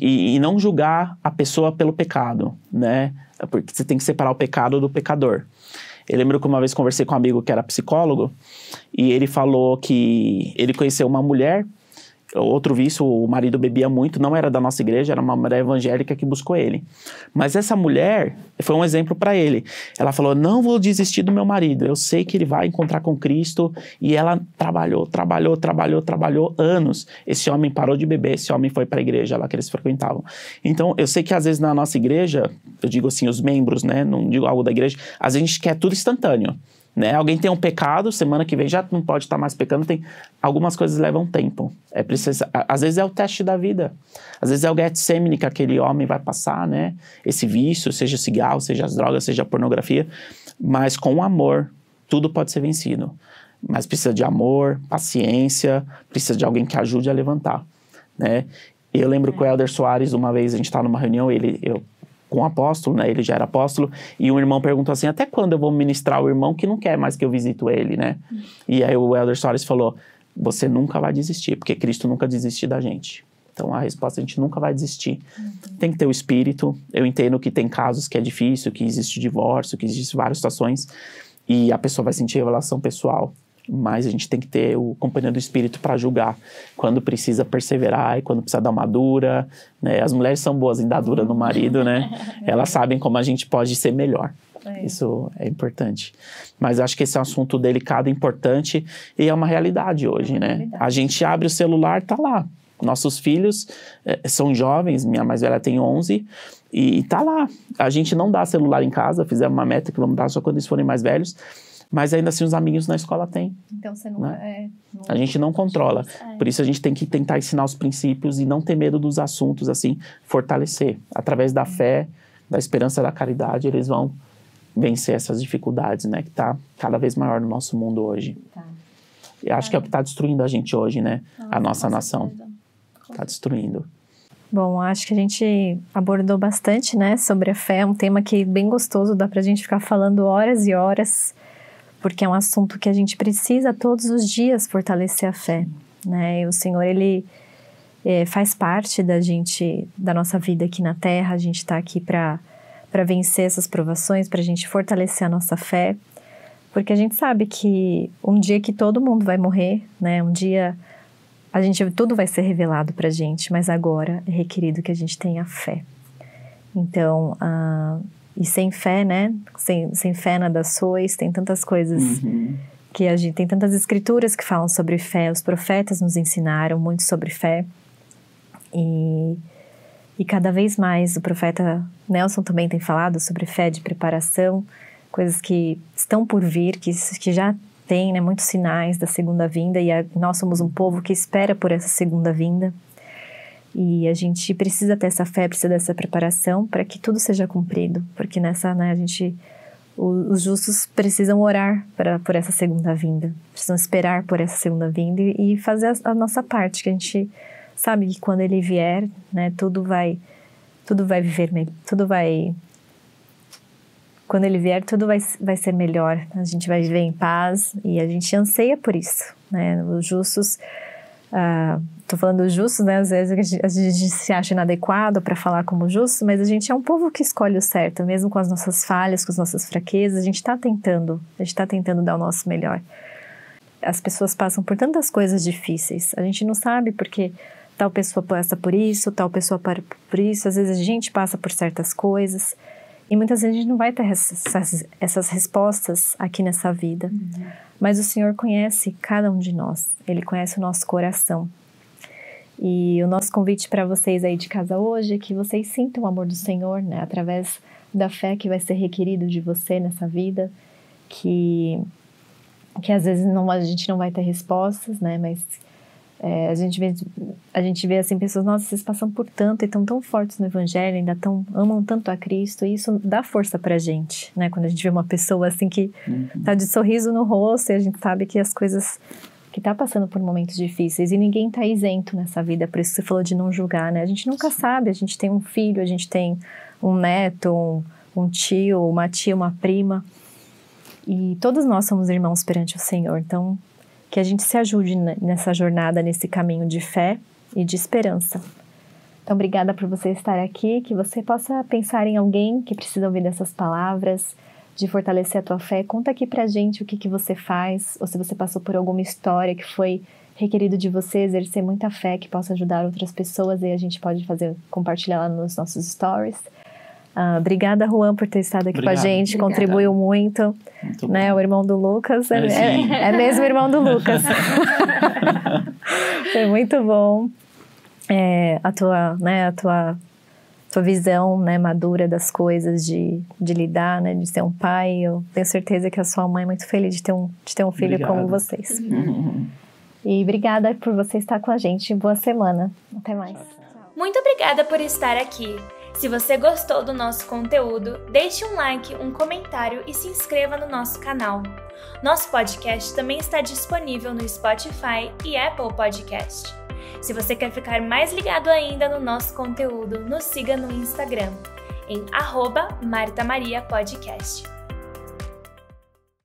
e não julgar a pessoa pelo pecado, né? Porque você tem que separar o pecado do pecador. Eu lembro que uma vez conversei com um amigo que era psicólogo, e ele falou que ele conheceu uma mulher, outro vício, o marido bebia muito, não era da nossa igreja, era uma mulher evangélica que buscou ele. Mas essa mulher foi um exemplo para ele. Ela falou: não vou desistir do meu marido, eu sei que ele vai encontrar com Cristo. E ela trabalhou anos. Esse homem parou de beber, esse homem foi para a igreja lá que eles frequentavam. Então, eu sei que às vezes na nossa igreja, eu digo assim, os membros, né, não digo algo da igreja, às vezes a gente quer tudo instantâneo. Né? Alguém tem um pecado, semana que vem já não pode estar mais pecando. Algumas coisas levam tempo. Às vezes é o teste da vida. Às vezes é o Getsemane que aquele homem vai passar, né? Esse vício, seja o cigarro, seja as drogas, seja a pornografia. Mas com o amor, tudo pode ser vencido. Mas precisa de amor, paciência, precisa de alguém que ajude a levantar, né? Eu lembro que o Helder Soares, uma vez a gente estava numa reunião, com um apóstolo, né? Ele já era apóstolo, e um irmão perguntou assim: até quando eu vou ministrar o irmão que não quer mais que eu visito ele, né? E aí o Helder Soares falou: você nunca vai desistir, porque Cristo nunca desiste da gente. Então a resposta: a gente nunca vai desistir. Tem que ter o espírito. Eu entendo que tem casos que é difícil, que existe divórcio, que existe várias situações, e a pessoa vai sentir revelação pessoal. Mas a gente tem que ter o companheiro do espírito para julgar quando precisa perseverar e quando precisa dar uma dura, né? As mulheres são boas em dar dura no marido, né? Elas sabem como a gente pode ser melhor. Isso é importante. Mas acho que esse é um assunto delicado, importante, e é uma realidade hoje, né? A gente abre o celular, tá lá. Nossos filhos são jovens, minha mais velha tem 11, e tá lá. A gente não dá celular em casa, fizemos uma meta que vamos dar só quando eles forem mais velhos. Mas ainda assim os amiguinhos na escola têm. Então você não, né? A gente não controla. Por isso a gente tem que tentar ensinar os princípios e não ter medo dos assuntos, assim, fortalecer. Através da fé, da esperança, da caridade, eles vão vencer essas dificuldades, né? Que tá cada vez maior no nosso mundo hoje. Eu acho que é o que está destruindo a gente hoje, né? A nossa nação. Está destruindo. Bom, acho que a gente abordou bastante, né? Sobre a fé. É um tema que é bem gostoso, dá pra gente ficar falando horas e horas. porque é um assunto que a gente precisa todos os dias fortalecer a fé, né? E o Senhor, Ele faz parte da nossa vida aqui na Terra. A gente está aqui para vencer essas provações, para a gente fortalecer a nossa fé, porque a gente sabe que um dia que todo mundo vai morrer, né? Um dia tudo vai ser revelado para a gente, mas agora é requerido que a gente tenha fé. Então, e sem fé, né? Sem fé nada sois, tem tantas coisas que a gente tem, tantas escrituras que falam sobre fé. Os profetas nos ensinaram muito sobre fé. E cada vez mais o profeta Nelson também tem falado sobre fé de preparação, coisas que estão por vir, que já tem, né, muitos sinais da segunda vinda, e nós somos um povo que espera por essa segunda vinda. E a gente precisa ter essa fé, precisa dessa preparação para que tudo seja cumprido, porque nessa, né, os justos precisam orar por essa segunda vinda, precisam esperar por essa segunda vinda e fazer a nossa parte, que a gente sabe que quando ele vier, né, quando ele vier, tudo vai ser melhor. A gente vai viver em paz e a gente anseia por isso, né? Os justos, tô falando dos justos, né? Às vezes a gente se acha inadequado para falar como justo, mas a gente é um povo que escolhe o certo, mesmo com as nossas falhas, com as nossas fraquezas. A gente está tentando dar o nosso melhor. As pessoas passam por tantas coisas difíceis. A gente não sabe porque tal pessoa passa por isso, tal pessoa passa por isso. Às vezes a gente passa por certas coisas e muitas vezes a gente não vai ter essas respostas aqui nessa vida. Mas o Senhor conhece cada um de nós. Ele conhece o nosso coração. E o nosso convite para vocês aí de casa hoje é que vocês sintam o amor do Senhor, né? Através da fé que vai ser requerido de você nessa vida, que às vezes a gente não vai ter respostas, né? Mas a gente vê assim, pessoas, nossa, vocês passam por tanto e estão tão fortes no Evangelho, ainda amam tanto a Cristo, e isso dá força pra gente, né? Quando a gente vê uma pessoa assim que tá de sorriso no rosto, e a gente sabe que as coisas, que tá passando por momentos difíceis, e ninguém tá isento nessa vida, por isso você falou de não julgar, né? A gente nunca sabe, a gente tem um filho, a gente tem um neto, um tio, uma tia, uma prima, e todos nós somos irmãos perante o Senhor. Então que a gente se ajude nessa jornada, nesse caminho de fé e de esperança. Então, obrigada por você estar aqui, que você possa pensar em alguém que precisa ouvir dessas palavras, de fortalecer a tua fé. Conta aqui pra gente o que você faz, ou se você passou por alguma história que foi requerido de você exercer muita fé, que possa ajudar outras pessoas, e a gente pode compartilhar lá nos nossos stories. Obrigada, Juan, por ter estado aqui com a gente. Obrigada. Contribuiu muito, né? O irmão do Lucas é mesmo irmão do Lucas. Foi muito bom a tua visão, né, madura das coisas, de lidar, né, de ser um pai. Eu tenho certeza que a sua mãe é muito feliz de ter um filho Obrigado. Como vocês. E obrigada por você estar com a gente. Boa semana. Até mais. Muito obrigada por estar aqui. Se você gostou do nosso conteúdo, deixe um like, um comentário e se inscreva no nosso canal. Nosso podcast também está disponível no Spotify e Apple Podcast. Se você quer ficar mais ligado ainda no nosso conteúdo, nos siga no Instagram, em @MartaMariaPodcast.